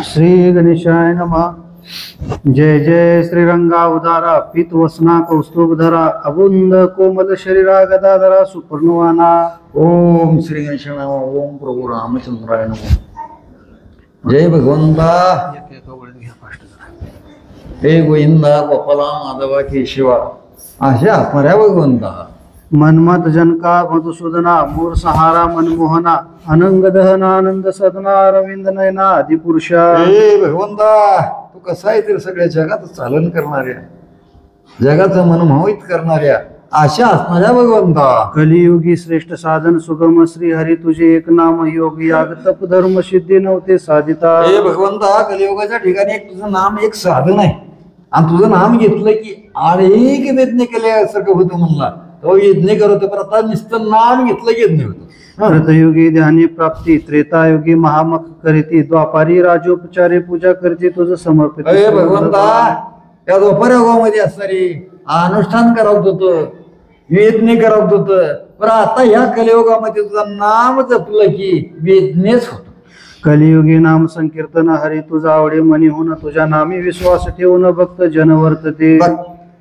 श्री गणेशाय नमः. जय जय श्रीरंगा उदारा पीत वसना कौस्तुभधरा अबुंद कोमल शरीरा गदाधरा सुपर्णवाना. ओम श्री गणेशाय नमः. ओम प्रभू रामचंद्राय नमः. जय भगवंता. हे गोविंदा गोपाला माधवा केशवा अशा असणाऱ्या भगवंता. मनमत जनका मधुसूदना मूर सहारा मनमोहना अनंग दहना आनंद सदना अरविंद नयना आदिपुरुषा. हे भगवंता तू कसा आहे तर सगळ्या जगात चालन करणाऱ्या जगाचं मन मोहित करणाऱ्या अशा असणाऱ्या भगवंता. कलियुगी श्रेष्ठ साधन सुगम श्री हरी तुझे एक नाम योग याग तप धर्म सिद्धी नव्हते साधिता. हे भगवंता कलियुगाच्या ठिकाणी एक तुझं नाम एक साधन आहे आणि तुझं नाम घेतलं की अनेक यज्ञ केल्यासारखं होतं म्हणला. तो यज्ञ करतो पण आता नुसतं नाम घेतलं की यज्ञ होतं. कृतयुगी ध्यानी प्राप्ती त्रेतायुगी महामख करीती द्वापारी राजोपचारे पूजा करते तुझं समर्पित. अरे भगवंता या दोपहर असणारी अनुष्ठान करावत होतं यज्ञ करावत होतं पण आता ह्या कलियुगामध्ये तुझं नाम जपलं की यज्ञच होत. कलियुगी नाम संकीर्तन हरी तुझा आवडे मनी होऊन तुझ्या नामी विश्वास ठेवून भक्त जन वर्तते.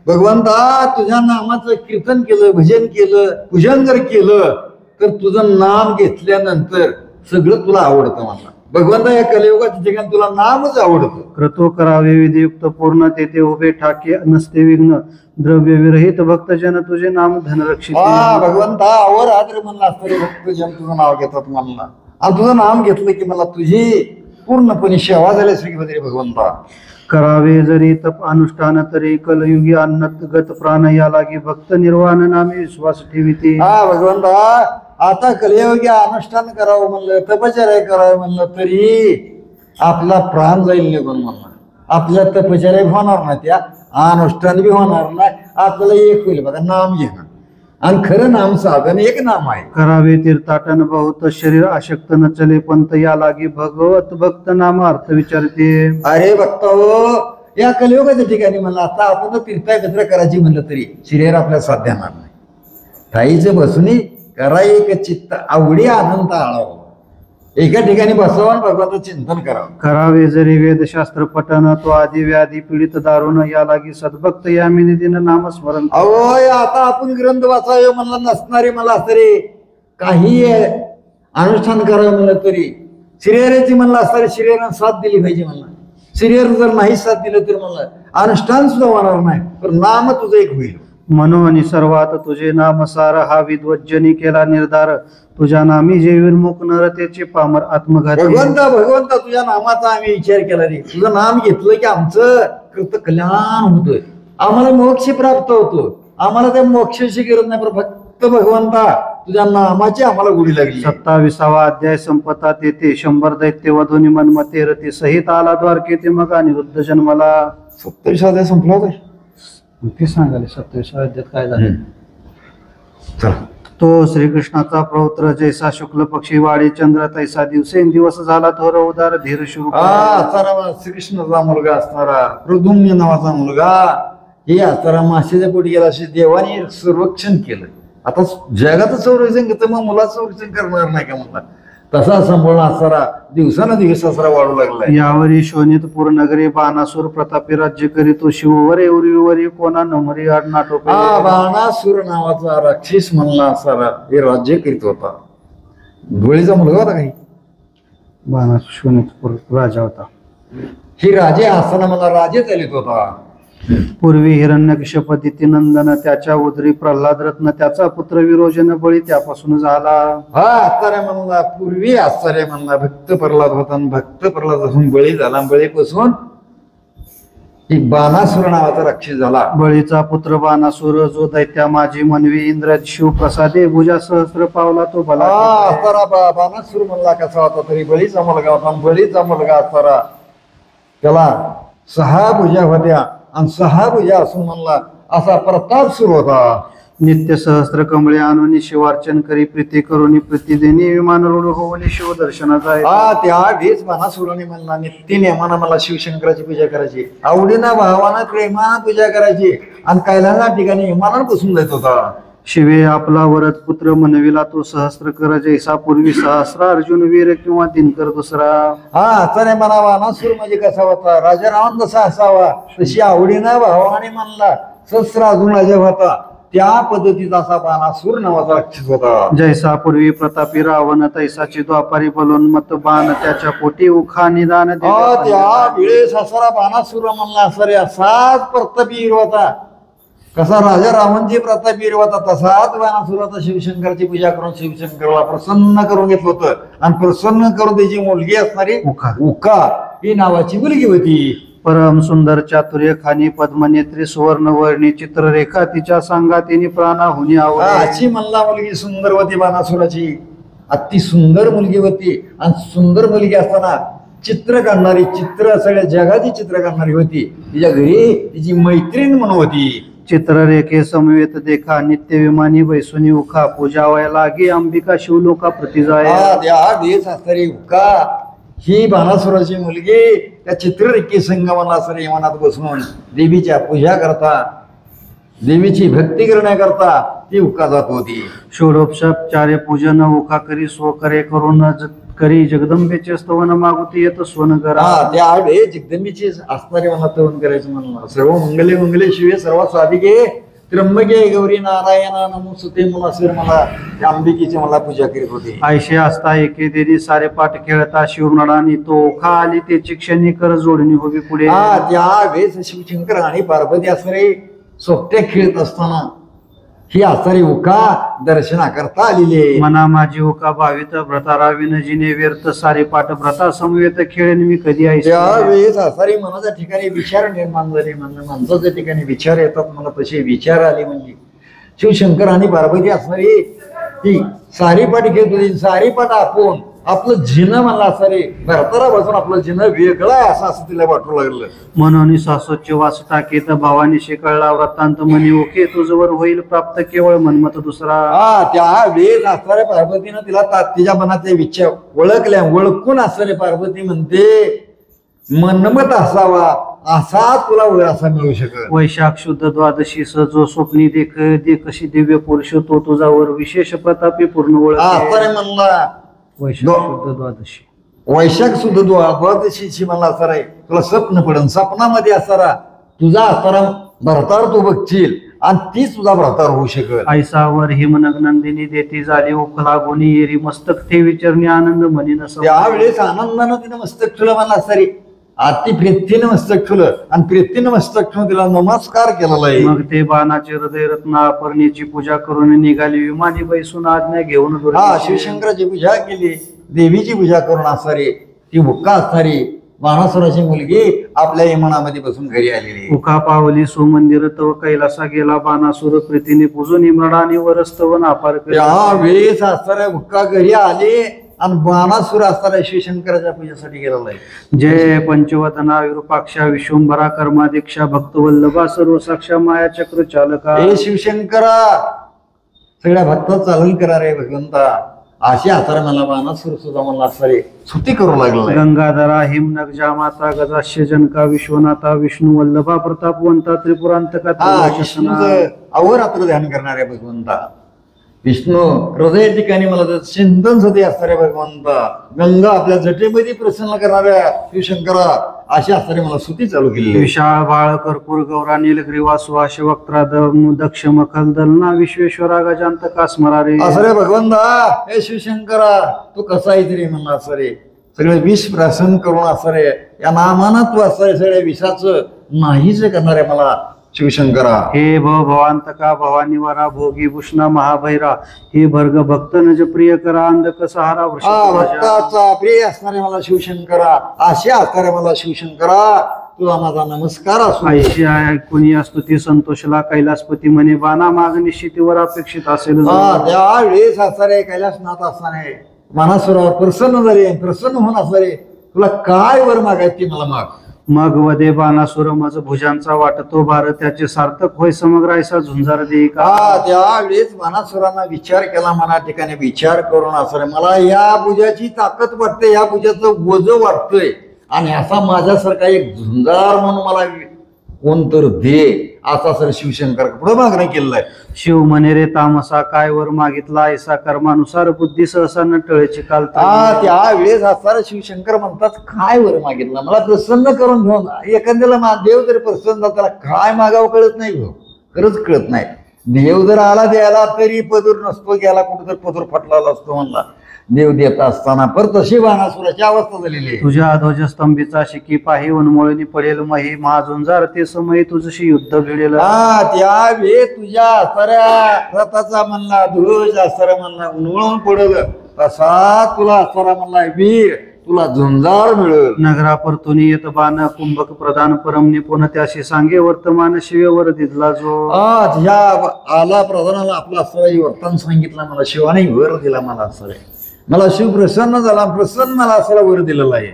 भगवंता तुझ्या नामाचं कीर्तन केलं भजन केलं पूजन जर केलं तर तुझं नाम घेतल्यानंतर सगळं तुला आवडतं मला. भगवंता या कलियुगाच्या ठिकाणी तुला नामच आवडतं. क्रतो करावे विधियुक्त पूर्ण तेथे उभे ठाके नसते विघ्न द्रव्य विरहित भक्तजन तुझे नाम धनरक्षित. भगवंता आवर आदर म्हणला असणारे भक्तजन तुझं नाव घेतात म्हणला आणि तुझं नाम घेतलं की मला तुझी पूर्णपणे सेवा झाली श्री भगवंता. करावे जरी तप अनुष्ठान तरी कलयुगी अन्नत गत प्राण या लागी भक्त निर्वाण नामे विश्वास ठेविते. भगवंता आता कलियुगी अनुष्ठान करावं म्हणलं तपश्चर्या करावं म्हणलं तरी आपला प्राण जाईल निघून म्हणला. आपल्या तपश्चर्या होणार नाही त्या अनुष्ठान बी होणार नाही आपल्याला एक होईल बघा नाम घेणं आणि खरं नाम साधन एक नाम आहे. करावे तीर्थाटन बहुत शरीर आशक्त न चले पंत या लागी भगवत भक्त नाम अर्थ विचारते. अरे भक्त हो या कलियुगाच्या ठिकाणी म्हणलं आता आपण तीर्थयात्रा करायची म्हणलं तरी शरीर आपल्या साध्य येणार नाही. ताईचं बसून करा एक चित्त आवडी आनंद आळावं एका ठिकाणी बसावं भगवंताचं चिंतन करावं. करावे जरी वेदशास्त्र पठन तो आधी व्याधी पीडित दारुण या लागी सद्भक्त यामिनी दिन नामस्मरण. अहो आता आपण ग्रंथ वाचावे म्हणलं नसणारे मला तरी काही अनुष्ठान करावं म्हणलं तरी शरीराची म्हणलं असणारे शरीरानं साथ दिली पाहिजे म्हणलं. शरीर जर नाही साथ दिलं तर म्हणलं अनुष्ठान सुद्धा होणार नाही पण नाम तुझं एक होईल. म्हणून सर्वात तुझे नामसार हा विद्वज्जनी केला निर्धार तुझ्या नामी जे विर्मुख नरतेचे पामर आत्मघाती. भगवंता तुझ्या नामाचा आम्ही विचार केला रे तुझं नाम घेतलं की आमचं कृत कल्याण होतोय आम्हाला मोक्ष प्राप्त होतो. आम्हाला त्या मोक्षाची गरज नाही पण फक्त भगवंता तुझ्या नामाची आम्हाला गोडी लागली. 27वा अध्याय संपता तेथे 100 दैत्य वधूनी मनमते रती सहित आला द्वारकेते मग अनिरुद्ध जन्मला. 27 अध्याय संपला होता ते सांगाले 27व्या अध्यायात काय झालं. चला तो श्रीकृष्णाचा प्रौत्र जैसा शुक्ल पक्षी वाडी चंद्र तैसा दिवस झाला थोर उदार धीर शुरू. श्रीकृष्णाचा मुलगा असणारा प्रद्युम्न नावाचा मुलगा हे असणारा माशाच्या पोटी गेला असे देवाने संरक्षण केलं. आता जगाचं संरक्षण घेतं मग मुलाचं संरक्षण करणार नाही का म्हणला तसा संपूर्ण असणारा दिवसानुदिवस असणारा वाढू लागला. यावरी शोणित पूर नगरी बाणासूर प्रतापी राज्य करीतो शिववर एवरीवरी कोणा नमरी आड नाटो. बाणासूर नावाचा राक्षस म्हणला असणारा हे राज्य करीत होता. धुळीचा मुलगा होता काही बाणासूर शोणितपूर राजा होता. ही राजे असताना मला राजे चालित होता. पूर्वी हिरण्यकश्यपती नंदन त्याच्या उदरी प्रल्हाद रत्न त्याचा पुत्र विरोचन बळी त्यापासून झाला. आश्चर्य म्हणला पूर्वी आश्चर्य म्हणला भक्त प्रल्हाद होता भक्त प्रल्हाद असून बळी झाला. बळीपासून एक बाणासूर नावाचा राक्षस झाला. बळीचा पुत्र बाणासूर जो दैत्या माझी मनवी इंद्र शिव प्रसादे भुजा सहस्र पावला तो भला. बाणासूर म्हणला कसा होता तरी बळीचा मुलगा होता. बळीचा मुलगा असताना त्याला 6 भुजा होत्या आणि 6 भुजा असून म्हणला असा प्रताप सुरू होता. नित्य सहस्त्र कमळे आणून शिवार्चन करी प्रीती करून प्रीती देणी विमान रूढ होऊन शिव दर्शनाचा. त्या वेळेस बाणासुराने म्हणला नित्य नेमानं मला शिवशंकराची पूजा करायची आवडीनं भावानं प्रेमानं पूजा करायची आणि कैलासा ठिकाणी विमानात बसून जात होता. शिवे आपला वरद पुत्र म्हणविला तो सहस्त्र कर जैसा पूर्वी सहस्र अर्जुन वीर किंवा दिनकर दुसरा. हा त्याने म्हणा बाणासूर म्हणजे कसा होता, राजा रावण जसा असावा तशी आवडीनं भावाने म्हणला सहस्र अर्जुन राजा होता, त्या पद्धतीचा असा बाणासूर नावाचा राक्षस होता. जैसा पूर्वी प्रतापी रावण तैसाची द्वापारी बलोन्मत बाण त्याच्या पोटी उखा निदान त्या वेळेस असा बाणासूर म्हणला असं रे, असाच प्रतापी होता. कसा राजा रावणजी प्रतापी होता तसाच बाणासूर होता. शिवशंकरची पूजा करून शिवशंकरला प्रसन्न करून घेतलं होतं आणि प्रसन्न करून त्याची मुलगी असणारी उका ही नावाची मुलगी होती. परम सुंदर चातुर्य खानी पद्मनेत्री सुवर्णवर्णी चित्ररेखा तिच्या सांगातीने प्राणाहुनी आवडे. अशी म्हणला मुलगी सुंदर होती बाणासुराची, अति सुंदर मुलगी होती. आणि सुंदर मुलगी असताना चित्र काढणारी, चित्र सगळ्या जगाची चित्र काढणारी होती. तिच्या घरी तिची मैत्रीण म्हणून होती. चित्ररेखे समवेत देखा नित्य विमानी बैसुनी उखा पूजा वया लागे अंबिका शिवलोका प्रतिजाय. देश असणारी उका ही बाणासुराची मुलगी त्या चित्ररेखी संगमाला असणारी मनात बसून देवीच्या पूजा करता, देवीची भक्ती करण्याकरता ती उका जात होती. षोडोपचार्य पूजन उखा करी सो करे करून करी जगदंबेचे स्तवन मागुती येत सोन करा. त्या जगदंबीची असणारी मला तवन करायचं म्हणलं. सर्व मंगले मंगले शिवे सर्व स्वादिके त्र्यंबके गौरी नारायणा नमोस्तुते म्हणून असं मला त्या अंबिकेची मला पूजा करीत होती. आयशे असता एके देदी सारे पाठ खेळता शिवनडानी तो ओखा आली ते चिक्षणी कर जोडणी होवी पुढे. त्या वेळेस शिवशंकर आणि पार्वती असणारे सोपट्या खेळत असताना ही असणारी उका दर्शना करता आलेली. मना माझी उका भावित भ्रतारा विनजिने व्यर्थ सारे पाठ भ्रता समवेत खेळेन मी कधी आयशे. त्यावेळेस असणारी मनाच्या ठिकाणी विचार निर्माण झाले. माणसाच्या ठिकाणी विचार येतात मला तसे विचार आले. म्हणजे शिवशंकर आणि पार्वती असणारी ती सारी पाठ घेत होती. सारी पाठ आपण आपलं जिनं म्हणला असणारे भरतारा बसून आपलं जिनं वेगळं आहे असं तिला वाटू लागलं. म्हणून सासोचे वास टाकेत भावानी शिकळला व्रतांत म्हणी ओके तुझवर होईल प्राप्त केवळ मनमत दुसरा. त्या वेळेस असणाऱ्या पार्वतीनं तिला तिच्या मनातले विचार ओळखल्या. ओळखून असणारे पार्वती म्हणते मनमत असावा असा तुला वर असा मिळू शकत. वैशाख शुद्ध द्वादशी स जो स्वप्नी दे कशी दिव्य पुरुष तो तुझावर विशेष प्रतापी पूर्ण ओळख. म्हणला वैशाख शुद्ध द्वादशी, वैशाख सुद्धा द्वादशीची मला असणार आहे तुला स्वप्न पडन. स्वप्नामध्ये असणारा तुझा असणारा भरतार तू बघशील आणि तीच तुझा भरतार होऊ शकत. ऐसावर हिमनग नंदिनी देती झाली उखला गुणी येरी मस्तक ते विचरणी आनंद म्हणी नस. त्यावेळेस आनंदानं तिने मस्तक ठेवलं मला असणारी अति प्रेतीनं मस्तक ठेवलं आणि प्रेतीनं मस्तक ठेवून तिला नमस्कार केलेला आहे. मग ते बाणाचे हृदय रत्न अपर्णीची पूजा करून निघाली विमानी बैसून आज्ञा घेऊन. शिवशंकराची पूजा केली, देवीची पूजा करून असणारी ती उका असणारी बाणासुराची मुलगी आपल्या इमानामध्ये बसून घरी आलेली. उखा पावली सुमंदिर तव कैलासा गेला बाणासुर प्रीतीने पूजून इम्राणी वरस्तवन अपार. वेळेस असणाऱ्या उका घरी आले आणि बाणासुर असणाऱ्या शिवशंकराच्या पूजेसाठी गेलेला आहे. जय पंचवदना विरूपाक्षा विश्वंभरा कर्मादीक्षा भक्तवल्लभा सर्व साक्षा माया चक्र चालका. हे शिवशंकरा सगळ्या भक्तात चालून करा रे भगवंता अशी असणारे मला बाणासुर सुद्धा मला असणारे स्तुती करू लागला. गंगाधरा हिमनग जामाता गजास्य जनका विश्वनाथा विष्णू वल्लभा प्रतापवंता त्रिपुरांतका. अहोरात्र ध्यान करणारे भगवंता विष्णू हृदय ठिकाणी मला चिंतन सदी असणारे भगवंता गंगा आपल्या जटेमध्ये प्रसन्न करणाऱ्या शिवशंकरा अशी असणारे मला स्तुती चालू केली. विशाळ बाळ कर्पूर गौरा नीलग्रीवा सुवाश वक्त्रा दक्ष मखल दलना विश्वेश्वरा गजांत कास्मरारे. असरे भगवंता हे शिवशंकरा तू कसा आहे तरी म्हणला असरे सगळे विष प्रसन्न करून असरे या नामाना तू असरे सगळ्या विषाचं नाहीच करणारे मला शिवशंकरा. हे भवांतका भवानीवरा भोगी भूषणा महाभैरा हे भर्ग भक्त नज प्रिय करा अंधक सहारा भक्ताचा प्रिय असणारे मला शिवशंकरा असे असणारे मला शिवशंकरा तुला माझा नमस्कार असो. ऐशी ऐकून स्तुती संतोषला कैलासपती म्हणे बाणा माग निश्चितीवर अपेक्षित असेल. त्यावेळेस असणारे कैलासनाथ असणारे मनासुरावर प्रसन्न झाले. प्रसन्न होऊन असणारे तुला काय वर मागायचे ते मला माग. मग वदे बाणासुर मज भुजांचा वाटतो भार त्याचे सार्थक होय समग्र ऐसा झुंजार देई का. त्यावेळेस बाणासुरांना विचार केला. मना ठिकाणी विचार करून असं मला या भुजाची ताकद वाटते, या भुजाचं बोज वाटतंय आणि असा माझ्यासारखा एक झुंजार म्हणून मला कोण तर दे असा सर शिवशंकर पुढे मागणं केलंय. शिव म्हणे रे तामसा काय वर मागितला ऐसा कर्मानुसार बुद्धी सहसा न टळेची काल त्यावेळेस असणारा शिवशंकर म्हणतात काय वर मागितलं मला प्रसन्न करून घेऊन. एखाद्याला देव जर प्रसन्न झाला त्याला काय मागावं कळत नाही हो, खरंच कळत नाही. देव जर आला द्यायला तरी पदूर नसतो, गेला कुठं तर पदूर फटलेला असतो म्हणला देव देत असताना. पर तशी बाणासुराची अवस्था झालेली आहे. तुझ्या ध्वजस्तंभीचा शिकी पाही उन्मळणी पडेल मही महाझुंजार ते समय तुझशी युद्ध भिडेल. त्यावेळी तुझ्या असणाऱ्या रथाचा म्हणला ध्वज असणारा म्हणला उन्मळून पडल तसा तुला असणारा म्हणला वीर तुला झुंजार मिळेल. नगरा परतुनी येत बाण कुंभक प्रधान परम निपुण त्याशी सांगे वर्तमान शिवेवर दिसला जो. ह्या आला प्रधानाला आपला असणारा वर्तन सांगितलं मला शिवाने वर दिला मला असणारे. मला शिव प्रसन्न झाला, प्रसन्न मला असला वर दिलेला आहे.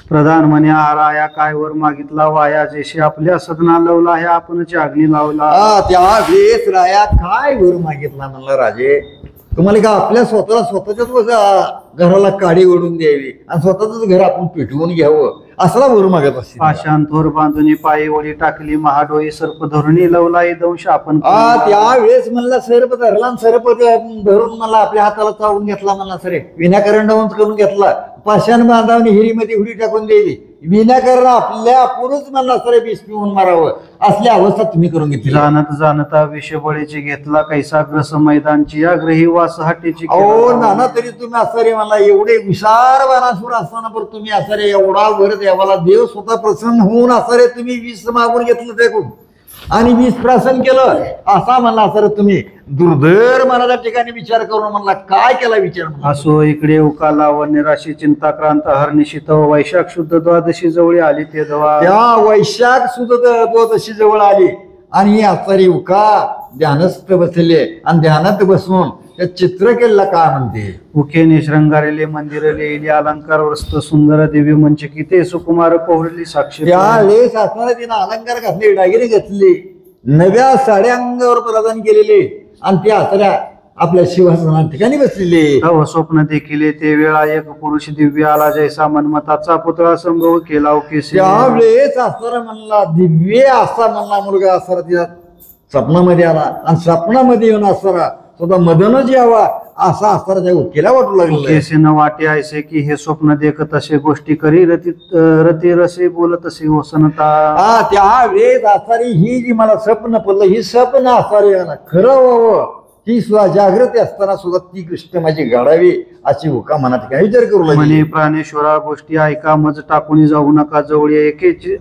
प्रधान म्हणे आराया काय वर मागितला वाया जैसे आपल्या सदना लवला आहे आपणची अग्नी लावला. त्यावेळेस राया काय वर मागितला म्हणला राजे तुम्हाला का आपल्या स्वतःच्याच घराला काडी ओढून द्यावी आणि स्वतःच घर आपण पेटवून घ्यावं असला वर मागत असते. पाषाण थोर बांधुनी पायी ओढी टाकली महाडोई सर्प धोरणी लवलाई दंश आपण. त्यावेळेस म्हणला सर्प धरला, सर्प धरून मला आपल्या हाताला चावून घेतला म्हणला सरे विनाकारण डाऊन करून घेतला. पाषाण बांधावणी हिरीमध्ये उडी टाकून द्यावी विनाकारण आपल्या पुरुष म्हणला सरे विष पिऊन मारावं असली अवस्था तुम्ही करून घेतली. जाणत जाणता विषबळीची घेतला कैसा ग्रस मैदानची या ग्रही वास हाटीची. नाना तरी तुम्ही असरे मला एवढे विशाल बाणासूर असताना पण तुम्ही असरे एवढा वर देवाला देव स्वतः प्रसन्न होऊन असरे तुम्ही विष मागून घेतलं ते आणि विष प्राशन केलं असा म्हणला सर तुम्ही दुर्धर मनाच्या ठिकाणी विचार करून म्हणला काय केला विचार. असो इकडे उकाला व निराशी चिंताक्रांत हरनिशित वैशाख शुद्ध द्वादशी जवळ आली ते त्या वैशाख शुद्ध द्वादशी जवळ आली आणि आचारी उका ध्यानस्थ बसले आणि ध्यानात बसून त्या चित्रकेला का म्हणते. उखेने श्रंगारेले मंदिर लिहिली अलंकार वस्त सुंदर दिव्य मंच किती सुकुमार पौरली साक्षी. त्यावेळेस असणारा तिनं अलंकार घातले डागिरी घातली नव्या साड्या अंगावर प्रदान केलेले आणि त्या असणाऱ्या आपल्या शिवासना ठिकाणी बसलेले. स्वप्न देखील ते वेळा एक पुरुष दिव्य आला जैसा मनमताचा पुतळा संभव केला. त्यावेळेस असणारा म्हणला दिव्य असा म्हणला मुलगा असणारा तिला स्वप्नामध्ये आला आणि स्वप्नामध्ये येऊन असणारा स्वतः मदनच यावा असा असणारा त्या उकेला वाटू लागला. वाटे ऐसे की हे स्वप्न देखत असे गोष्टी करी रती रसे बोलत असे वसनता. त्यावेळेस असणारी ही जी मला स्वप्न पडलं ही स्वप्न असणारी खरं व्हावं ही सुद्धा जागृती असताना सुद्धा ती कृष्ण माझी घडावी अशी उका मनात काय विचार करू लागली. प्राणेश्वरा गोष्टी ऐका मज टाकून जाऊ नका जवळ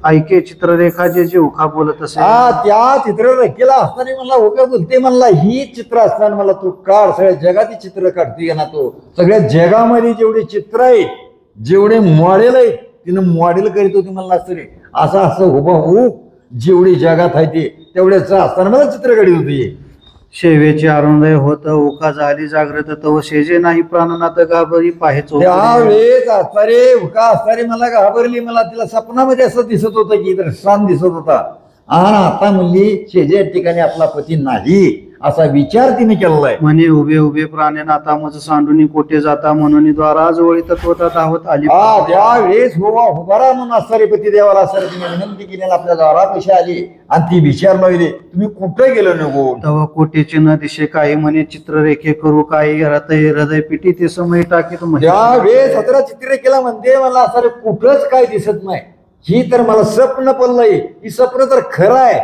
ऐके चित्ररेखा जे उखा बोलत असे. त्या चित्ररेखेला असताना मला उका बोलते म्हणला ही चित्र असताना मला तू काढ सगळ्या जगाची चित्र काढते ना तो सगळ्या जगामध्ये जेवढे चित्र आहेत जेवढे मॉडेल आहेत तिनं मॉडेल करीत होती म्हणला असं असं हुबहू जेवढी जगात आहे ते तेवढ्याच असताना मला चित्र काढीत होती. शेवेचे अरुणोदय होत उका झाली जागृत तव शेजे नाही प्राणनाथ घाबरी पाहेच. त्यावेळेस असणारे उका असणारे मला घाबरली मला तिला स्वप्नामध्ये असं दिसत होतं की दृष्टांत दिसत होता आणि आता म्हणली शेजे ठिकाणी आपला पती नाही असा विचार तिने केलाय. म्हणे उभे उभे प्राणनाथा मज सांडून कोठे जाता म्हणून द्वारा जवळ तत्वता धावत आली. त्यावेळेस हुबारा म्हणून असणारे पती देवाला असणारे तिने विनंती केली आपल्या दारापाशी आली आणि ती विचार लागली तुम्ही कुठे गेलो नको. तव कोटीचे न दिशे काही म्हणे चित्ररेखे करू काही हृदय पिटी ते समय टाकीत. त्यावेळेस सतरा चित्ररेखेला म्हणते मला असणारे कुठंच काय दिसत नाही ही तर मला स्वप्न पडलंय ही स्वप्न तर खरं आहे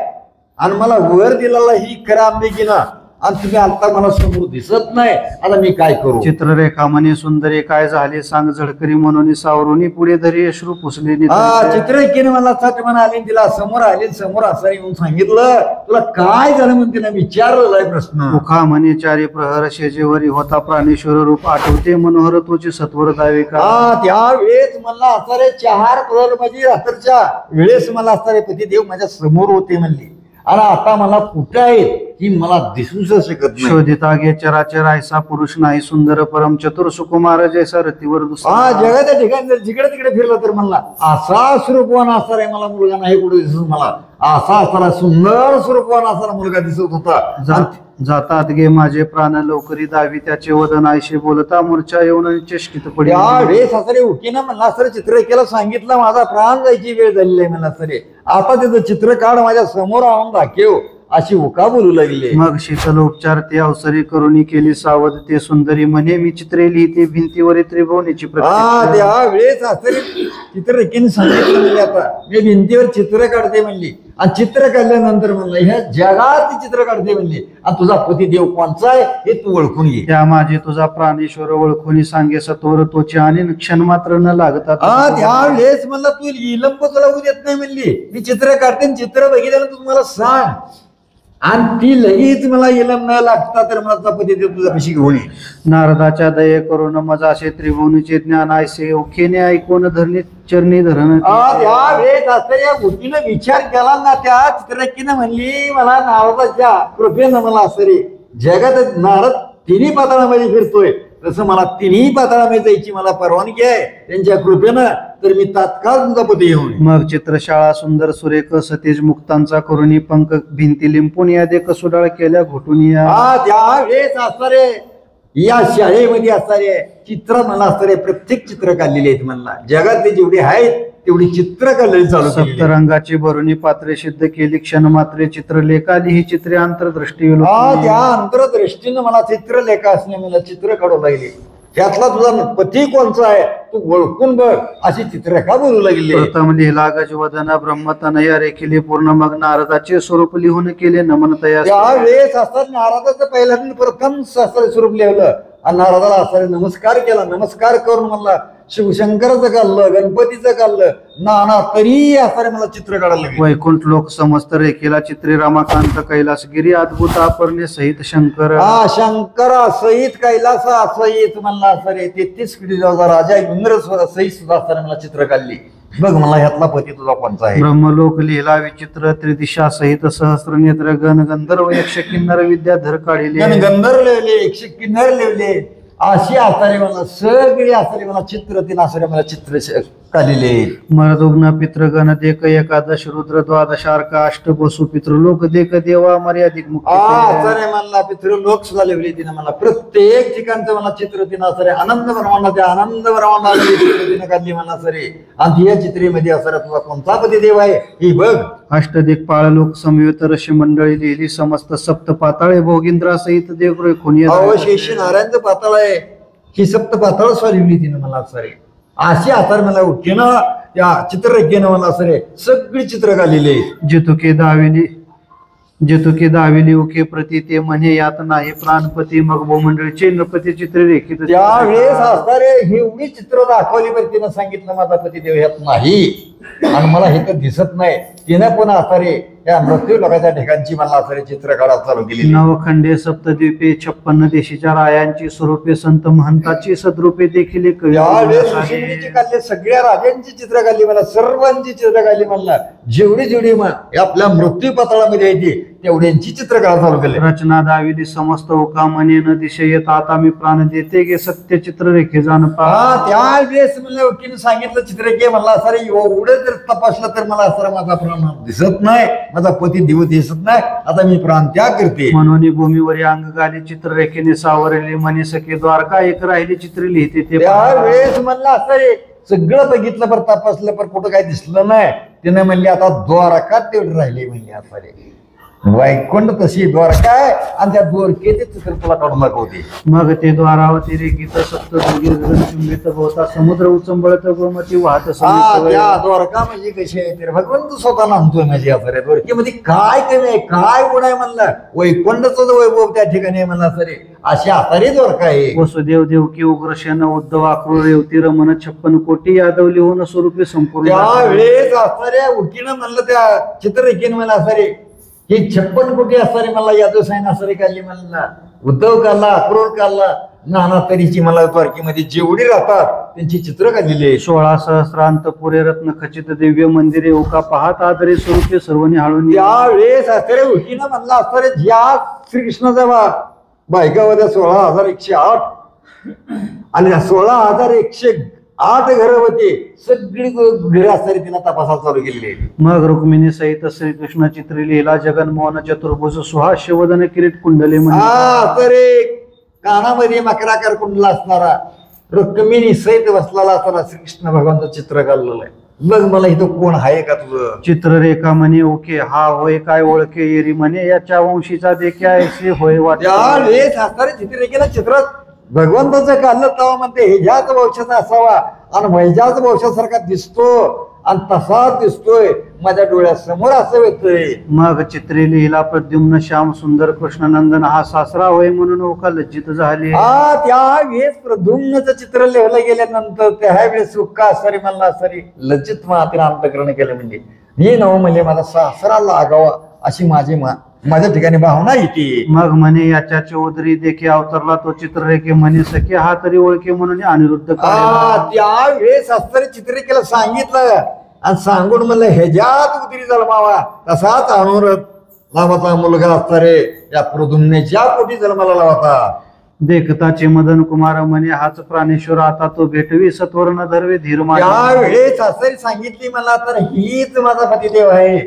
आणि मला वर दिलेला ही खरं आंबेगिना आणि तुम्ही आता मला समोर दिसत नाही आता मी काय करू. चित्ररेखा म्हणे सुंदरी काय झाले सांग झडकरी म्हणून सावरुनी पुढे धरी अश्रू पुसले. चित्ररेखेने मला सट म्हणाले तिला समोर आले समोर असं येऊन सांगितलं तुला काय झालं म्हणते ना विचारलेला आहे प्रश्न. मुखा म्हणे चारी प्रहर शेजेवरी होता प्राणेश्वर रूप आठवते मनोहर तुझे सत्वर दावे का. त्यावेळेस मला असणारे 4 प्रहर म्हणजे रात्रीच्या वेळेस मला असणारे पती देव माझ्या समोर होते म्हणली आणि आता मला कुठे आहेत ही मला दिसूच शकत नाही. शोधिता गे चराचर ऐसा पुरुष नाही सुंदर परम चतुर सुकुमार जैसा रतीवर दुसरा. जगाच्या ठिकाणी जिकडे तिकडे फिरलं तर म्हणला असा स्वरूपवान असणार आहे मला मुलगा नाही कुठे दिसत मला असा असणारा सुंदर स्वरूपवान असणारा मुलगा दिसत होता. जातात गे माझे प्राण लवकरी दावी त्याचे वदन आयशे बोलता मूर्छा येऊन चेष्टित पडली. त्यावेळेस असं उकीनं म्हणला सर चित्रकेला सांगितलं माझा प्राण जायची वेळ झालेली आहे म्हणला सरे आता त्याचं चित्र काढ माझ्या समोर आणून दाखव अशी उका बोलू लागली. मग शीतल उपचार ते अवसरी करुणी केली सावध ते सुंदरी म्हणे मी चित्रे लिहिते भिंतीवर त्रिभुवनीची प्रत्यक्ष. त्यावेळेस असं चित्ररेखीने सांगितलं म्हणजे आता मी भिंतीवर चित्र काढते म्हणली आणि चित्र काढल्यानंतर म्हणलं ह्या जगात ती चित्र काढते म्हणली आणि तुझा पती देव कोणचा आहे हे तू ओळखून घे. त्या माझे तुझा प्राणेश्वर ओळखून सांगे सत्वर तोचे आणि क्षण मात्र न लागतात. त्यावेळेस म्हणलं तू विलंब तुला होऊ देत नाही म्हणली मी चित्र काढते चित्र बघितलं तू मला सांग आणि ती लगेच मला विलंब न लागता तर मला पती देव तुझा पिशी घेऊन ये. नारदाच्या दये करून मजाशे त्रिभुवनीचे ज्ञान आयसे ओखेने ऐकून धरणी चरणी धरण. त्यावेळेस असं या गोष्टीनं विचार केला ना त्या चित्रकीनं म्हणली मला नारदाच्या कृपेनं मला असं रे जगात नारद तिन्ही पाताळामध्ये फिरतोय तसं मला तिन्ही पाताळामध्ये जायची मला परवानगी आहे त्यांच्या कृपेनं तर मी तात्काळ तुझा पती येऊन. मग चित्रशाळा सुंदर सुरेख सतेज मुक्तांचा करुणी पंख भिंती लिंपून या दे कसुडाळ केल्या घोटून या. त्यावेळेस असणारे या शाळेमध्ये असणारे चित्र मला असणारे प्रत्येक चित्र काढलेले आहेत म्हणला जगातले जेवढे आहेत तेवढी चित्र काढलेली चालू सप्तरंगाची भरुणी पात्रे सिद्ध केली क्षण मात्रे चित्रलेखाली ही चित्रे अंतरदृष्टी. त्या अंतरदृष्टीनं मला चित्रलेखा असणे मला चित्र काढू लागली त्यातला तुझा पती कोणचा आहे तू ओळखून बघ अशी चित्ररेखा बोलू लागली. प्रथम लिहिला गजवदना ब्रह्मतनया रेखिले पूर्ण मग नारदाचे स्वरूप लिहून केले नमन तया. त्यावेळेस असतात नारदाचं पहिल्यांदा प्रथम शास्त्र स्वरूप लिहिलं आणि नारदाला असं नमस्कार केला नमस्कार करून म्हणला शिवशंकराचं काढलं गणपतीचं काढलं नाना तरी असं मला चित्र काढायला लागले. वैकुंठ लोक समस्त रेखेला चित्रे रमाकांत कैलासगिरी अद्भुत अपरणे सहित शंकर. शंकरा सहित कैलास सहित म्हणला असं रे 33 कोटीचा राजा इंद्र सहित सुद्धा असताना मला चित्र काढली. बघ मला ह्यातला पती तुझा कोणचा आहे. ब्रह्मलोक लिहिला विचित्र त्रिदिशा सहित सहस्र नेत्र गण गंधर्व यक्ष किन्नर विद्याधर काढिले. गंधर्व लिवले एकशे किन्नर लिवले अशी आसारे मला सगळे आसारे मला चित्र तीन आसारे मला चित्र काढलेले. मरदुग्न पितृगण देक एकादश रुद्र द्वादशार्क अष्ट बसू पितृलोक देक देवा मर्यादिक मुक्त. आसारे मला पितृलोक सुद्धा लिवले तिने मला प्रत्येक ठिकाणचं मला चित्र तीन आसारे आनंद ब्रह्मांडा त्या आनंद ब्रह्मांडा चित्र तिने काढली मला सरे आणि या चित्रेमध्ये आसारे तुझा कोणता पती देव आहे ही बघ. अष्टदिक्पाळ लोक समवेत ऋषी मंडळी लिहिली समस्त सप्त पाताळे भोगिंद्रा सहित देव खुनी. शेषी नारायणचं पाताळ आहे ही सप्त पाताळ स्वालिवली तिने मला सरे अशी आतार मला उठेनं त्या चित्ररेखेनं मला सरे सगळी चित्र काढलेली. जेतुके दाविली उके प्रति ते म्हणे यात नाही प्राणपती मग भूमंडळीचे नृपती चित्र रेखित. त्यावेळेस असणारे ही एवढी चित्र दाखवली पण तिनं सांगितलं माझा पती देव ह्यात नाही आणि मला हे तर दिसत नाही तिनं पण असणारे या मृत्यू लोकांच्या ठिकाणची मला असणारे चित्र काढायला चालू केली. नवखंडे सप्तद्वीपे 56 देशीच्या रायांची स्वरूपे संत महंताची सद्रूपे देखील काढले सगळ्या राजांची चित्र काढली मला सर्वांची चित्र काढली मला जेवढी जेवढी आपल्या मृत्यू पातळामध्ये येते तेवढ्यांची चित्र काढायला चालू केली. रचना दाविली समस्त ओका म्हणे न दिशे येत आता मी प्राण देते गे सत्य चित्र रेखे जाण. त्यावेळेस मला वकील सांगितलं चित्ररेखे मला असं एवढं जर तपासलं तर मला असं माझा प्राण दिसत नाही माझा पती दिवस दिसत नाही आता मी प्राण त्याग करते. म्हणून भूमीवर अंग गाली चित्ररेखेने सावरले म्हणे सखे द्वारका एक राहिली चित्र लिहिते ते. त्यावेळेस म्हणलं असं रे सगळं बघितलं पर तपासलं पर कुठं काही दिसलं नाही तिने म्हणली आता द्वारका तेवढं राहिले म्हणले असं रे वैकुंठ तशी द्वारका आहे आणि त्या द्वारकेचे चित्र तुला काढून दाखवते. मग ते द्वारावती रेखित सप्तचुंबित होता समुद्र उचंबळत गोमती वाहत. द्वारका म्हणजे कशी आहे तर भगवंत स्वतः नांदतोय माझी असं द्वारकेमध्ये काय कमी आहे काय गुण आहे म्हणलं वैकुंठच वैभव त्या ठिकाणी आहे म्हणला सरे अशी आतारी द्वारका आहे. वसुदेव देवकी उग्रसेन उद्धव अक्रूर रेवती रमण 56 कोटी यादव लिहून स्वरूपे संपूर्ण. त्यावेळेस असणाऱ्या उठीनं म्हणलं त्या चित्ररेखेनं मला असणारे हे 56 कोटी असणारे मला यादव साईन असणारे काढली म्हणला उद्धव काढला अक्रूर काढला नाना तरीची मला द्वारकेमध्ये जेवढी राहतात त्यांची चित्र काढलेली आहे. 16 सहस्रांत पुरे रत्न खचित दिव्य मंदिरे ओका पाहत आदरे स्वरूपे सर्वनी हाळून. त्यावेळेस असणारे उठीनं म्हणला असणारे ज्या श्रीकृष्णाचा बायका होत्या 16,108 आणि 16,108 8 घरं होती, सगळी घरं असणारी तिला तपासायला चालू केलेली आहे. मग रुक्मिणी सहित श्रीकृष्ण चित्री लिहिला जगन्मोहन चतुर्भुज सुहास्य वदन किरीट कुंडले तर एक कानामध्ये मकराकार कुंडला असणारा रुक्मिणी सहित बसलेला असताना श्रीकृष्ण भगवानचं चित्र काढलेलं आहे. बघ मला इथं कोण आहे का तुझं? चित्ररेखा म्हणे ओके हा होय काय ओळखे येरी म्हणे याच्या वंशीचा देखील ऐसे होय त्या वेळेस असणारे चित्ररेखेला चित्रात भगवंताचं काढलं तेव्हा म्हणते ह्याच वंशाचा असावा आणि मैजाच वंशासारखा दिसतो आणि तसाच दिसतोय माझ्या डोळ्यासमोर असं येतोय. मग चित्रे लिहिला प्रद्युम्न श्याम सुंदर कृष्णनंदन हा सासरा होय म्हणून ओका लज्जित झाले. त्या वेळेस प्रद्युम्नचं चित्र लिहिलं गेल्यानंतर त्यावेळेस सुक्का सरी म्हणला सरी लज्जित मातीने अंतकरण केलं म्हणजे मी नव म्हणजे माझा सासरा लागावा अशी माझ्या ठिकाणी भावना येते. मग म्हणे याच्या चौधरी देखील अवतरला तो चित्ररेखे म्हणे सखे हा तरी ओळखे म्हणून अनिरुद्ध त्यावेळेस असणारे चित्ररेखेला सांगितलं आणि सांगून म्हणलं ह्याच्यात उतरी जन्मावा तसाच अनुरथ नावाचा मुलगा असणारे या प्रद्युम्नेच्या पोटी जन्माला लावता. देखताचे मदन कुमार म्हणे हाच प्राणेश्वर आता तो भेटवी सत्वर्ण धरवे धीर त्यावेळेस असणारी सांगितली मला तर हीच माझा पतिदेव आहे